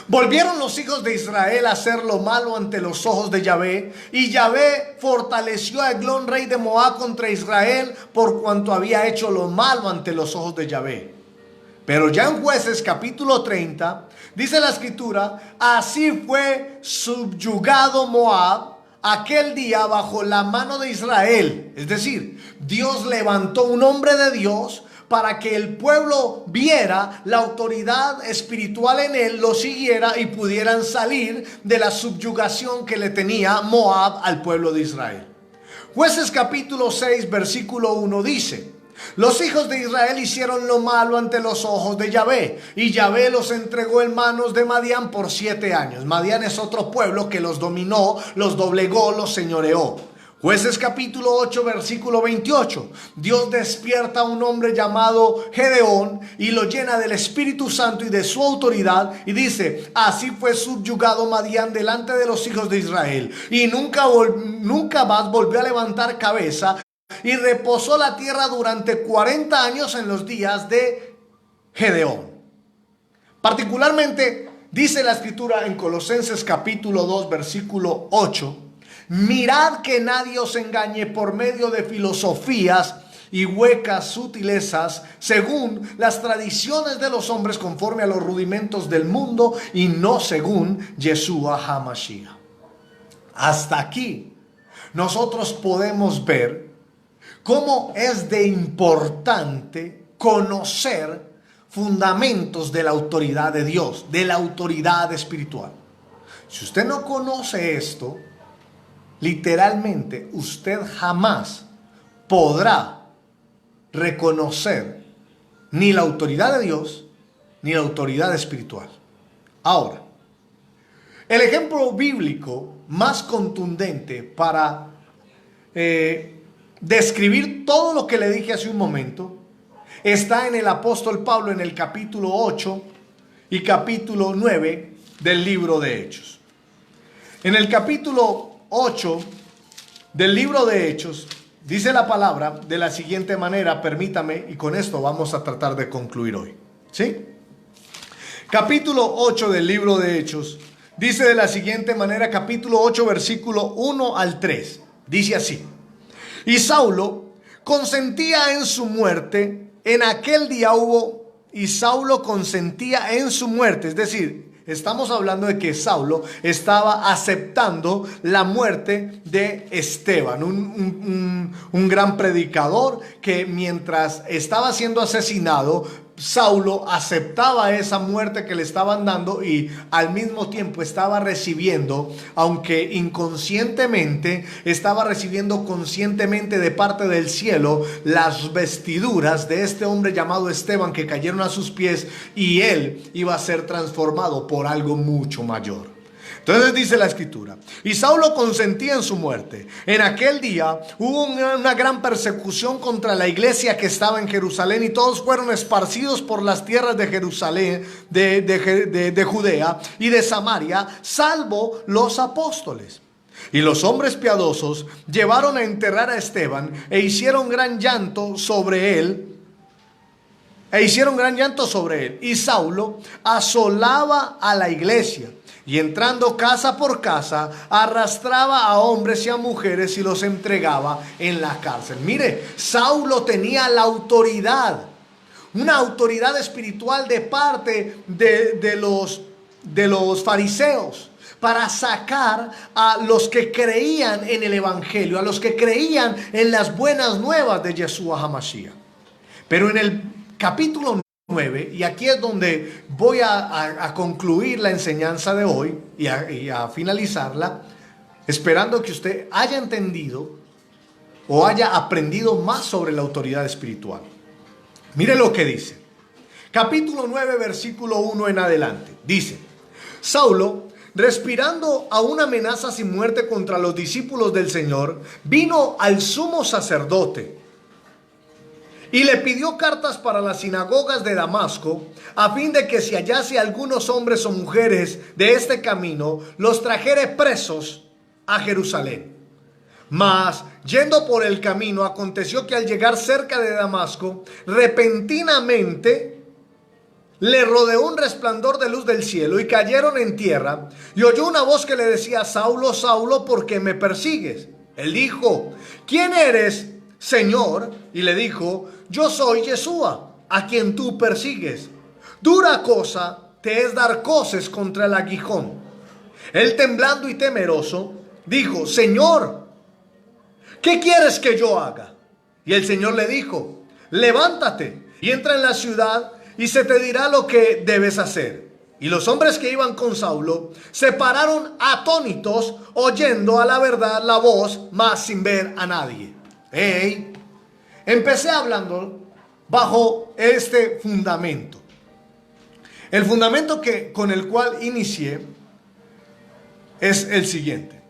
Speaker 1: volvieron los hijos de Israel a hacer lo malo ante los ojos de Yahvé, y Yahvé fortaleció a Eglón, rey de Moab, contra Israel, por cuanto había hecho lo malo ante los ojos de Yahvé. Pero ya en Jueces capítulo 30 dice la escritura: así fue subyugado Moab aquel día bajo la mano de Israel. Es decir, Dios levantó un hombre de Dios para que el pueblo viera la autoridad espiritual en él, lo siguiera y pudieran salir de la subyugación que le tenía Moab al pueblo de Israel. Jueces capítulo 6 versículo 1 dice: los hijos de Israel hicieron lo malo ante los ojos de Yahvé, y Yahvé los entregó en manos de Madián por 7 años. Madián es otro pueblo que los dominó, los doblegó, los señoreó. Jueces capítulo 8 versículo 28. Dios despierta a un hombre llamado Gedeón y lo llena del Espíritu Santo y de su autoridad, y dice: así fue subyugado Madián delante de los hijos de Israel, y nunca más volvió a levantar cabeza, y reposó la tierra durante 40 años en los días de Gedeón. Particularmente dice la escritura en Colosenses capítulo 2 versículo 8: mirad que nadie os engañe por medio de filosofías y huecas sutilezas, según las tradiciones de los hombres, conforme a los rudimentos del mundo, y no según Yeshua HaMashiach. Hasta aquí nosotros podemos ver cómo es de importante conocer fundamentos de la autoridad de Dios, de la autoridad espiritual. Si usted no conoce esto, literalmente usted jamás podrá reconocer ni la autoridad de Dios ni la autoridad espiritual. Ahora, el ejemplo bíblico más contundente para describir todo lo que le dije hace un momento está en el apóstol Pablo, en el capítulo 8 y capítulo 9 del libro de Hechos. En el capítulo 8 del libro de Hechos dice la palabra de la siguiente manera, permítame, y con esto vamos a tratar de concluir hoy, ¿sí? Capítulo 8 del libro de Hechos dice de la siguiente manera, capítulo 8 versículo 1 al 3, dice así: y Saulo consentía en su muerte, en aquel día Saulo consentía en su muerte, es decir, estamos hablando de que Saulo estaba aceptando la muerte de Esteban, un gran predicador que mientras estaba siendo asesinado, Saulo aceptaba esa muerte que le estaban dando y al mismo tiempo estaba recibiendo, aunque inconscientemente, estaba recibiendo conscientemente de parte del cielo las vestiduras de este hombre llamado Esteban que cayeron a sus pies, y él iba a ser transformado por algo mucho mayor. Entonces dice la escritura: y Saulo consentía en su muerte. En aquel día hubo una gran persecución contra la iglesia que estaba en Jerusalén, y todos fueron esparcidos por las tierras de Jerusalén, de Judea y de Samaria, salvo los apóstoles. Y los hombres piadosos llevaron a enterrar a Esteban e hicieron gran llanto sobre él. Y Saulo asolaba a la iglesia, y entrando casa por casa, arrastraba a hombres y a mujeres y los entregaba en la cárcel. Mire, Saulo tenía la autoridad, una autoridad espiritual de parte de los fariseos, para sacar a los que creían en el evangelio, a los que creían en las buenas nuevas de Yeshua HaMashiach. Pero en el capítulo 9, y aquí es donde voy a concluir la enseñanza de hoy y a finalizarla, esperando que usted haya entendido o haya aprendido más sobre la autoridad espiritual. Mire lo que dice. Capítulo 9, versículo 1 en adelante. Dice: Saulo, respirando a una amenaza sin muerte contra los discípulos del Señor, vino al sumo sacerdote Y le pidió cartas para las sinagogas de Damasco, a fin de que si hallase algunos hombres o mujeres de este camino, los trajere presos a Jerusalén. Mas, yendo por el camino, aconteció que al llegar cerca de Damasco, repentinamente le rodeó un resplandor de luz del cielo, y cayeron en tierra, y oyó una voz que le decía: Saulo, Saulo, ¿por qué me persigues? Él dijo: ¿quién eres, Señor? Y le dijo: yo soy Yeshua, a quien tú persigues. Dura cosa te es dar coces contra el aguijón. Él, temblando y temeroso, dijo: Señor, ¿qué quieres que yo haga? Y el Señor le dijo: levántate y entra en la ciudad, y se te dirá lo que debes hacer. Y los hombres que iban con Saulo se pararon atónitos, oyendo a la verdad la voz, mas sin ver a nadie. Empecé hablando bajo este fundamento. El fundamento con el cual inicié es el siguiente.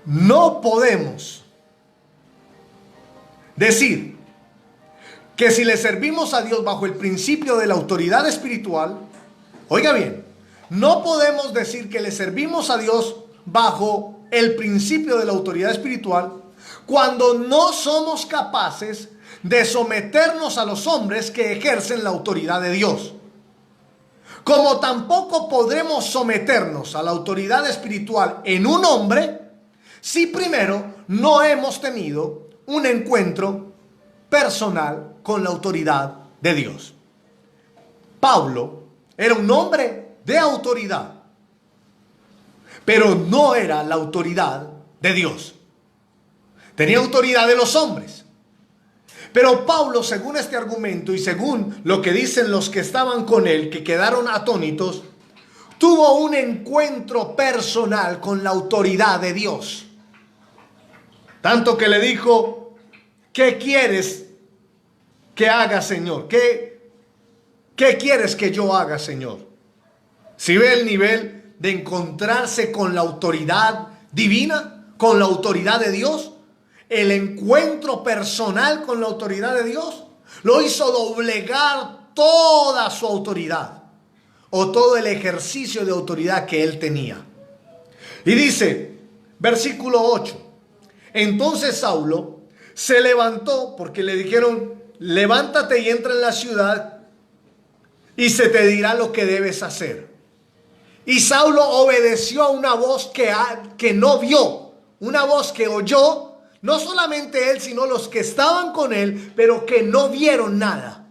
Speaker 1: No podemos decir que si le servimos a Dios bajo el principio de la autoridad espiritual, oiga bien, no podemos decir que le servimos a Dios bajo el principio de la autoridad espiritual cuando no somos capaces de someternos a los hombres que ejercen la autoridad de Dios. Como tampoco podremos someternos a la autoridad espiritual en un hombre si primero no hemos tenido un encuentro personal con la autoridad de Dios. Pablo era un hombre de autoridad, pero no era la autoridad de Dios. Tenía autoridad de los hombres. Pero Pablo, según este argumento y según lo que dicen los que estaban con él, que quedaron atónitos, tuvo un encuentro personal con la autoridad de Dios. Tanto que le dijo: ¿qué quieres que haga, Señor? ¿Qué quieres que yo haga, Señor? Si ve el nivel de encontrarse con la autoridad divina, con la autoridad de Dios, el encuentro personal con la autoridad de Dios lo hizo doblegar toda su autoridad o todo el ejercicio de autoridad que él tenía. Y dice, versículo 8: entonces Saulo se levantó, porque le dijeron: levántate y entra en la ciudad, y se te dirá lo que debes hacer. Y Saulo obedeció a una voz que no vio, una voz que oyó, no solamente él, sino los que estaban con él, pero que no vieron nada,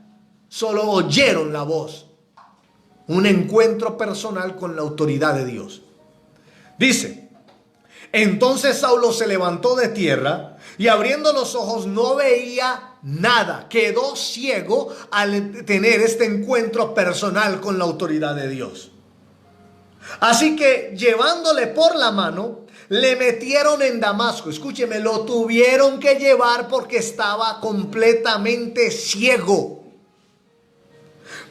Speaker 1: solo oyeron la voz. Un encuentro personal con la autoridad de Dios. Dice: entonces Saulo se levantó de tierra, y abriendo los ojos no veía nada. Quedó ciego al tener este encuentro personal con la autoridad de Dios. Así que, llevándole por la mano, le metieron en Damasco. Escúcheme, lo tuvieron que llevar porque estaba completamente ciego.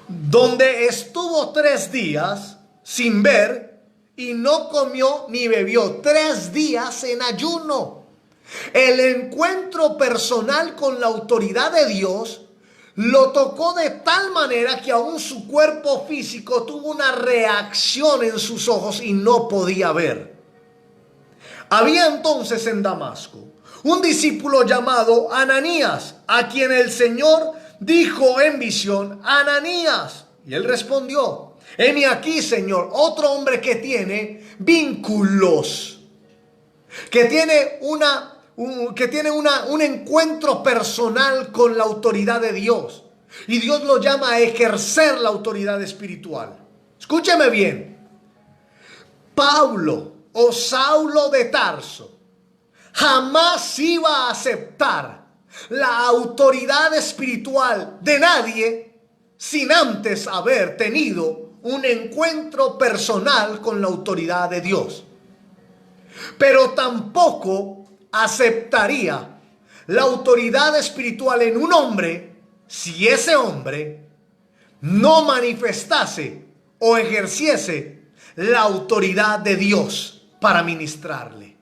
Speaker 1: Donde estuvo 3 días sin ver, y no comió ni bebió. 3 días en ayuno. El encuentro personal con la autoridad de Dios lo tocó de tal manera que aún su cuerpo físico tuvo una reacción en sus ojos y no podía ver. Había entonces en Damasco un discípulo llamado Ananías, a quien el Señor dijo en visión: Ananías. Y él respondió: heme aquí, Señor. Otro hombre que tiene vínculos, que tiene un encuentro personal con la autoridad de Dios. Y Dios lo llama a ejercer la autoridad espiritual. Escúcheme bien. Pablo o Saulo de Tarso jamás iba a aceptar la autoridad espiritual de nadie sin antes haber tenido un encuentro personal con la autoridad de Dios. Pero tampoco aceptaría la autoridad espiritual en un hombre si ese hombre no manifestase o ejerciese la autoridad de Dios para ministrarle.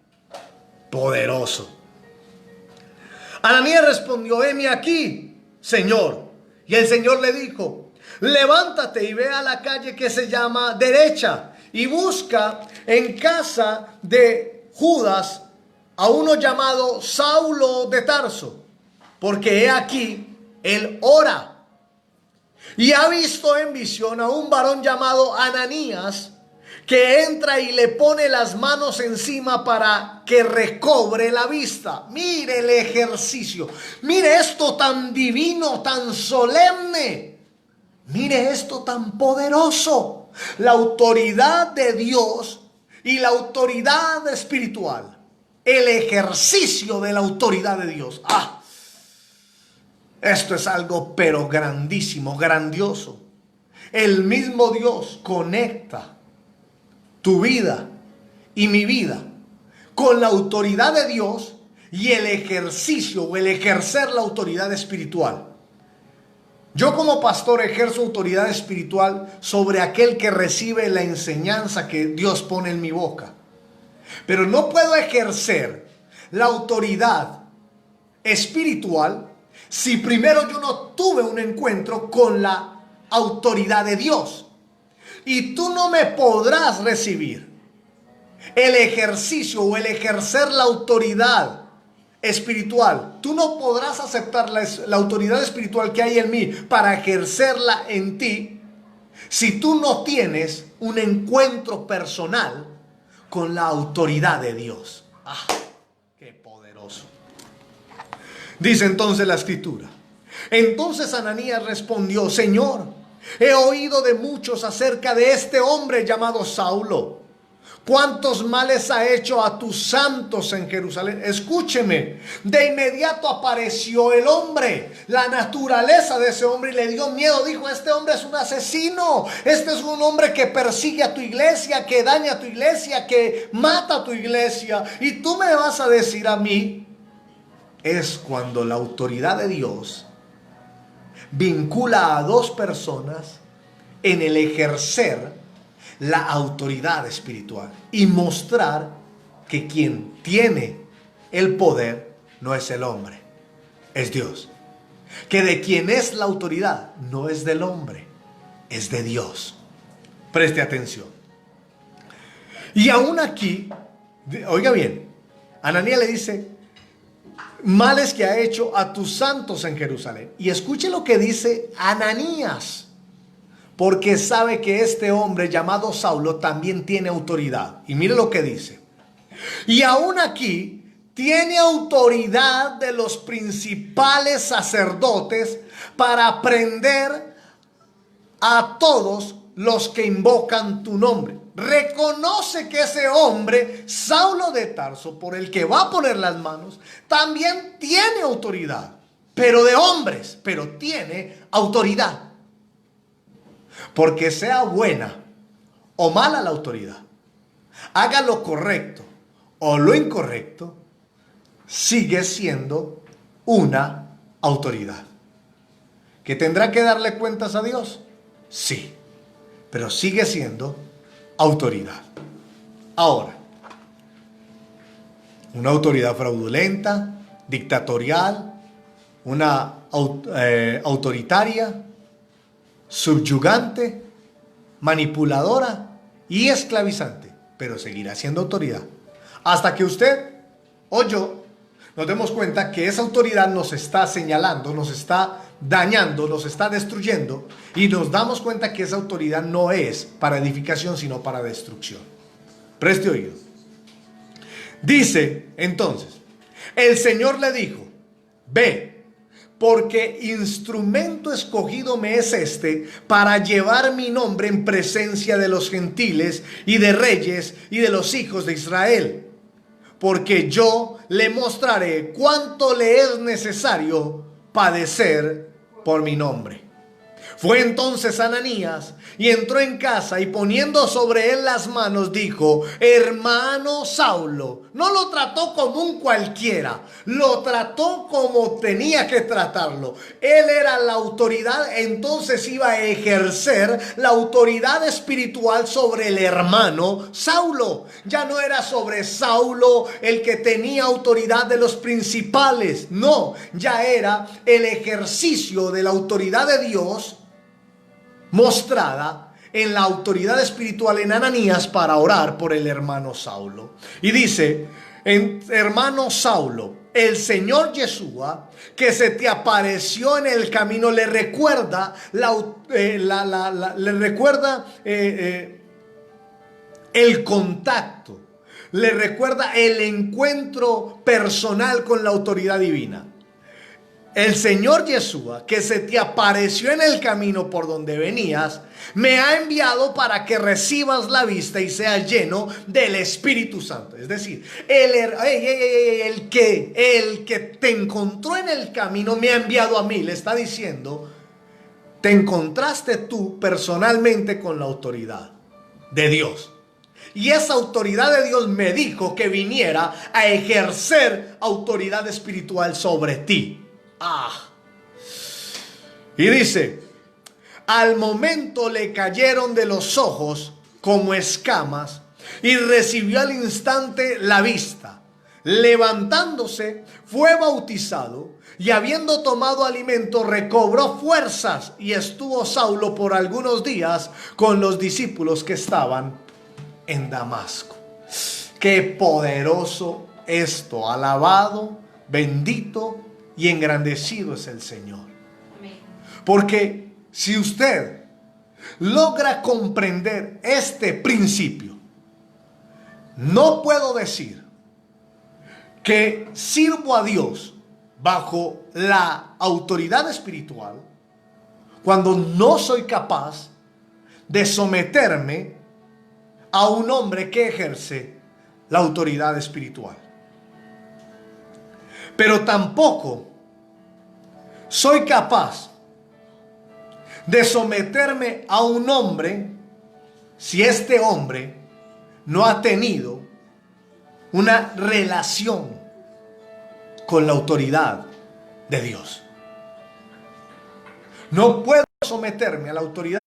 Speaker 1: Poderoso. Ananías respondió: heme aquí, Señor. Y el Señor le dijo: levántate y ve a la calle que se llama Derecha y busca en casa de Judas a uno llamado Saulo de Tarso, porque he aquí, él ora. Y ha visto en visión a un varón llamado Ananías, que entra y le pone las manos encima para que recobre la vista. Mire el ejercicio. Mire esto tan divino, tan solemne. Mire esto tan poderoso. La autoridad de Dios y la autoridad espiritual. El ejercicio de la autoridad de Dios. Esto es algo pero grandísimo, grandioso. El mismo Dios conecta tu vida y mi vida con la autoridad de Dios y el ejercicio o el ejercer la autoridad espiritual. Yo como pastor ejerzo autoridad espiritual sobre aquel que recibe la enseñanza que Dios pone en mi boca. Pero no puedo ejercer la autoridad espiritual si primero yo no tuve un encuentro con la autoridad de Dios. Y tú no me podrás recibir el ejercicio o el ejercer la autoridad espiritual. Tú no podrás aceptar la autoridad espiritual que hay en mí para ejercerla en ti si tú no tienes un encuentro personal con la autoridad de Dios. ¡Qué poderoso! Dice entonces la escritura: entonces Ananías respondió: Señor, he oído de muchos acerca de este hombre llamado Saulo. ¿Cuántos males ha hecho a tus santos en Jerusalén? Escúcheme, de inmediato apareció el hombre, la naturaleza de ese hombre, y le dio miedo. Dijo: este hombre es un asesino, este es un hombre que persigue a tu iglesia, que daña a tu iglesia, que mata a tu iglesia. Y tú me vas a decir a mí. Es cuando la autoridad de Dios vincula a dos personas en el ejercer la autoridad espiritual y mostrar que quien tiene el poder no es el hombre, es Dios. Que de quien es la autoridad no es del hombre, es de Dios. Preste atención. Y aún aquí, oiga bien, Ananías le dice: males que ha hecho a tus santos en Jerusalén. Y escuche lo que dice Ananías, porque sabe que este hombre llamado Saulo también tiene autoridad. Y mire lo que dice: y aún aquí tiene autoridad de los principales sacerdotes para prender a todos los que invocan tu nombre. Reconoce que ese hombre, Saulo de Tarso, por el que va a poner las manos, también tiene autoridad, pero de hombres, pero tiene autoridad. Porque sea buena o mala la autoridad, haga lo correcto o lo incorrecto, sigue siendo una autoridad. ¿Que tendrá que darle cuentas a Dios? Sí, pero sigue siendo autoridad. Ahora, una autoridad fraudulenta, dictatorial, una autoritaria, subyugante, manipuladora y esclavizante, pero seguirá siendo autoridad hasta que usted o yo nos demos cuenta que esa autoridad nos está señalando, nos está dañando, nos está destruyendo, y nos damos cuenta que esa autoridad no es para edificación sino para destrucción. Preste oído. Dice entonces: el Señor le dijo: ve, porque instrumento escogido me es este para llevar mi nombre en presencia de los gentiles y de reyes y de los hijos de Israel, porque yo le mostraré cuánto le es necesario padecer por mi nombre. Fue entonces Ananías y entró en casa y poniendo sobre él las manos dijo: hermano Saulo. No lo trató como un cualquiera, lo trató como tenía que tratarlo. Él era la autoridad, entonces iba a ejercer la autoridad espiritual sobre el hermano Saulo. Ya no era sobre Saulo el que tenía autoridad de los principales, no, ya era el ejercicio de la autoridad de Dios mostrada en la autoridad espiritual en Ananías para orar por el hermano Saulo. Y dice: hermano Saulo, el Señor Yeshua que se te apareció en el camino, le recuerda el contacto, le recuerda el encuentro personal con la autoridad divina. El Señor Yeshua, que se te apareció en el camino por donde venías, me ha enviado para que recibas la vista y seas lleno del Espíritu Santo. Es decir, el que te encontró en el camino me ha enviado a mí. Le está diciendo: te encontraste tú personalmente con la autoridad de Dios. Y esa autoridad de Dios me dijo que viniera a ejercer autoridad espiritual sobre ti. Y dice: al momento le cayeron de los ojos como escamas y recibió al instante la vista. Levantándose, fue bautizado y habiendo tomado alimento recobró fuerzas, y estuvo Saulo por algunos días con los discípulos que estaban en Damasco. Qué poderoso esto. Alabado, bendito y engrandecido es el Señor. Amén. Porque si usted logra comprender este principio, no puedo decir que sirvo a Dios bajo la autoridad espiritual cuando no soy capaz de someterme a un hombre que ejerce la autoridad espiritual. Pero tampoco soy capaz de someterme a un hombre si este hombre no ha tenido una relación con la autoridad de Dios. No puedo someterme a la autoridad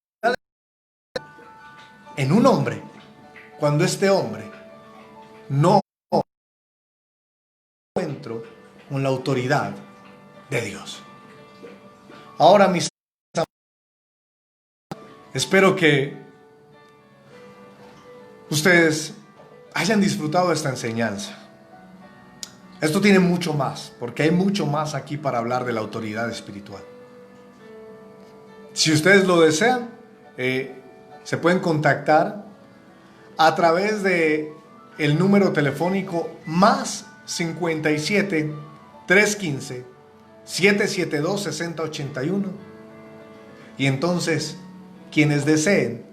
Speaker 1: en un hombre cuando este hombre no encuentro con la autoridad de Dios. Ahora, mis amados, espero que ustedes hayan disfrutado de esta enseñanza. Esto tiene mucho más, porque hay mucho más aquí para hablar de la autoridad espiritual. Si ustedes lo desean, se pueden contactar a través de el número telefónico más 57 315 772 6081. Y entonces, quienes deseen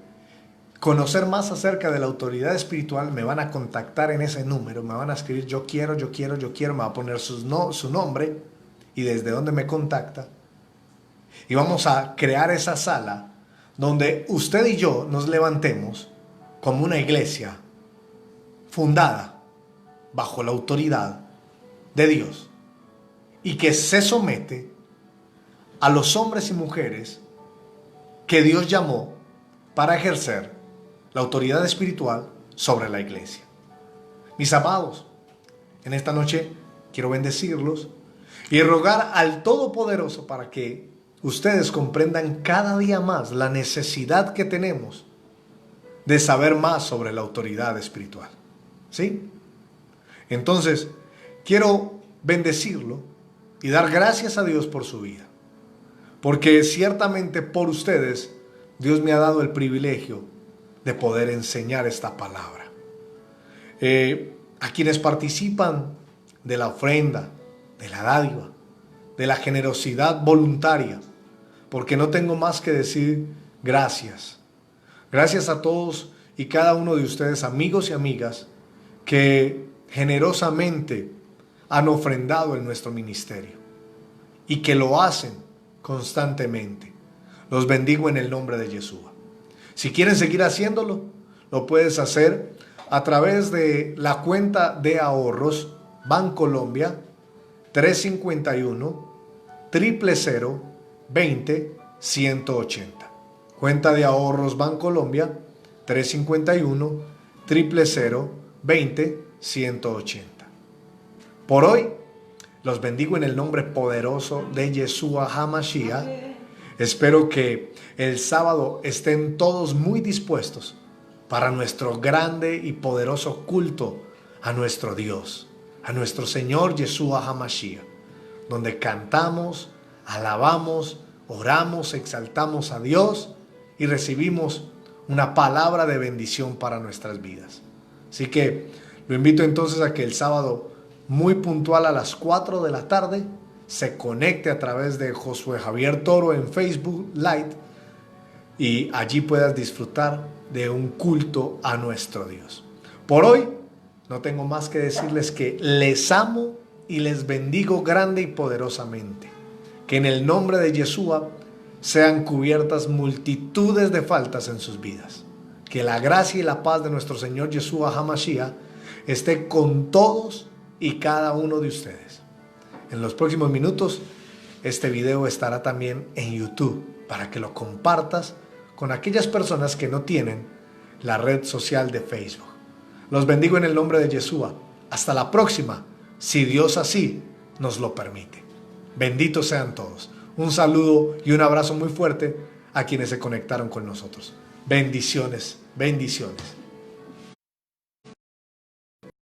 Speaker 1: conocer más acerca de la autoridad espiritual, me van a contactar en ese número, me van a escribir: yo quiero, me va a poner su nombre y desde dónde me contacta. Y vamos a crear esa sala donde usted y yo nos levantemos como una iglesia fundada bajo la autoridad de Dios y que se somete a los hombres y mujeres que Dios llamó para ejercer la autoridad espiritual sobre la iglesia. Mis amados, en esta noche quiero bendecirlos y rogar al Todopoderoso para que ustedes comprendan cada día más la necesidad que tenemos de saber más sobre la autoridad espiritual. ¿Sí? Entonces, quiero bendecirlo y dar gracias a Dios por su vida. Porque ciertamente por ustedes Dios me ha dado el privilegio de poder enseñar esta palabra. A quienes participan de la ofrenda, de la dádiva, de la generosidad voluntaria, porque no tengo más que decir gracias. Gracias a todos y cada uno de ustedes, amigos y amigas, que generosamente han ofrendado en nuestro ministerio y que lo hacen constantemente. Los bendigo en el nombre de Yeshua. Si quieren seguir haciéndolo, lo puedes hacer a través de la cuenta de ahorros Bancolombia 351 000 20 180. Cuenta de ahorros Bancolombia 351 000 20 180. Por hoy, los bendigo en el nombre poderoso de Yeshua HaMashiach. Espero que el sábado estén todos muy dispuestos para nuestro grande y poderoso culto a nuestro Dios, a nuestro Señor Yeshua HaMashiach, donde cantamos, alabamos, oramos, exaltamos a Dios y recibimos una palabra de bendición para nuestras vidas. Así que lo invito entonces a que el sábado, muy puntual a las 4 de la tarde, se conecte a través de Josué Javier Toro en Facebook Live y allí puedas disfrutar de un culto a nuestro Dios. Por hoy no tengo más que decirles que les amo y les bendigo grande y poderosamente. Que en el nombre de Yeshua sean cubiertas multitudes de faltas en sus vidas. Que la gracia y la paz de nuestro Señor Yeshua HaMashiach esté con todos y cada uno de ustedes. En los próximos minutos, este video estará también en YouTube para que lo compartas con aquellas personas que no tienen la red social de Facebook. Los bendigo en el nombre de Yeshua. Hasta la próxima, si Dios así nos lo permite. Benditos sean todos. Un saludo y un abrazo muy fuerte a quienes se conectaron con nosotros. Bendiciones, bendiciones.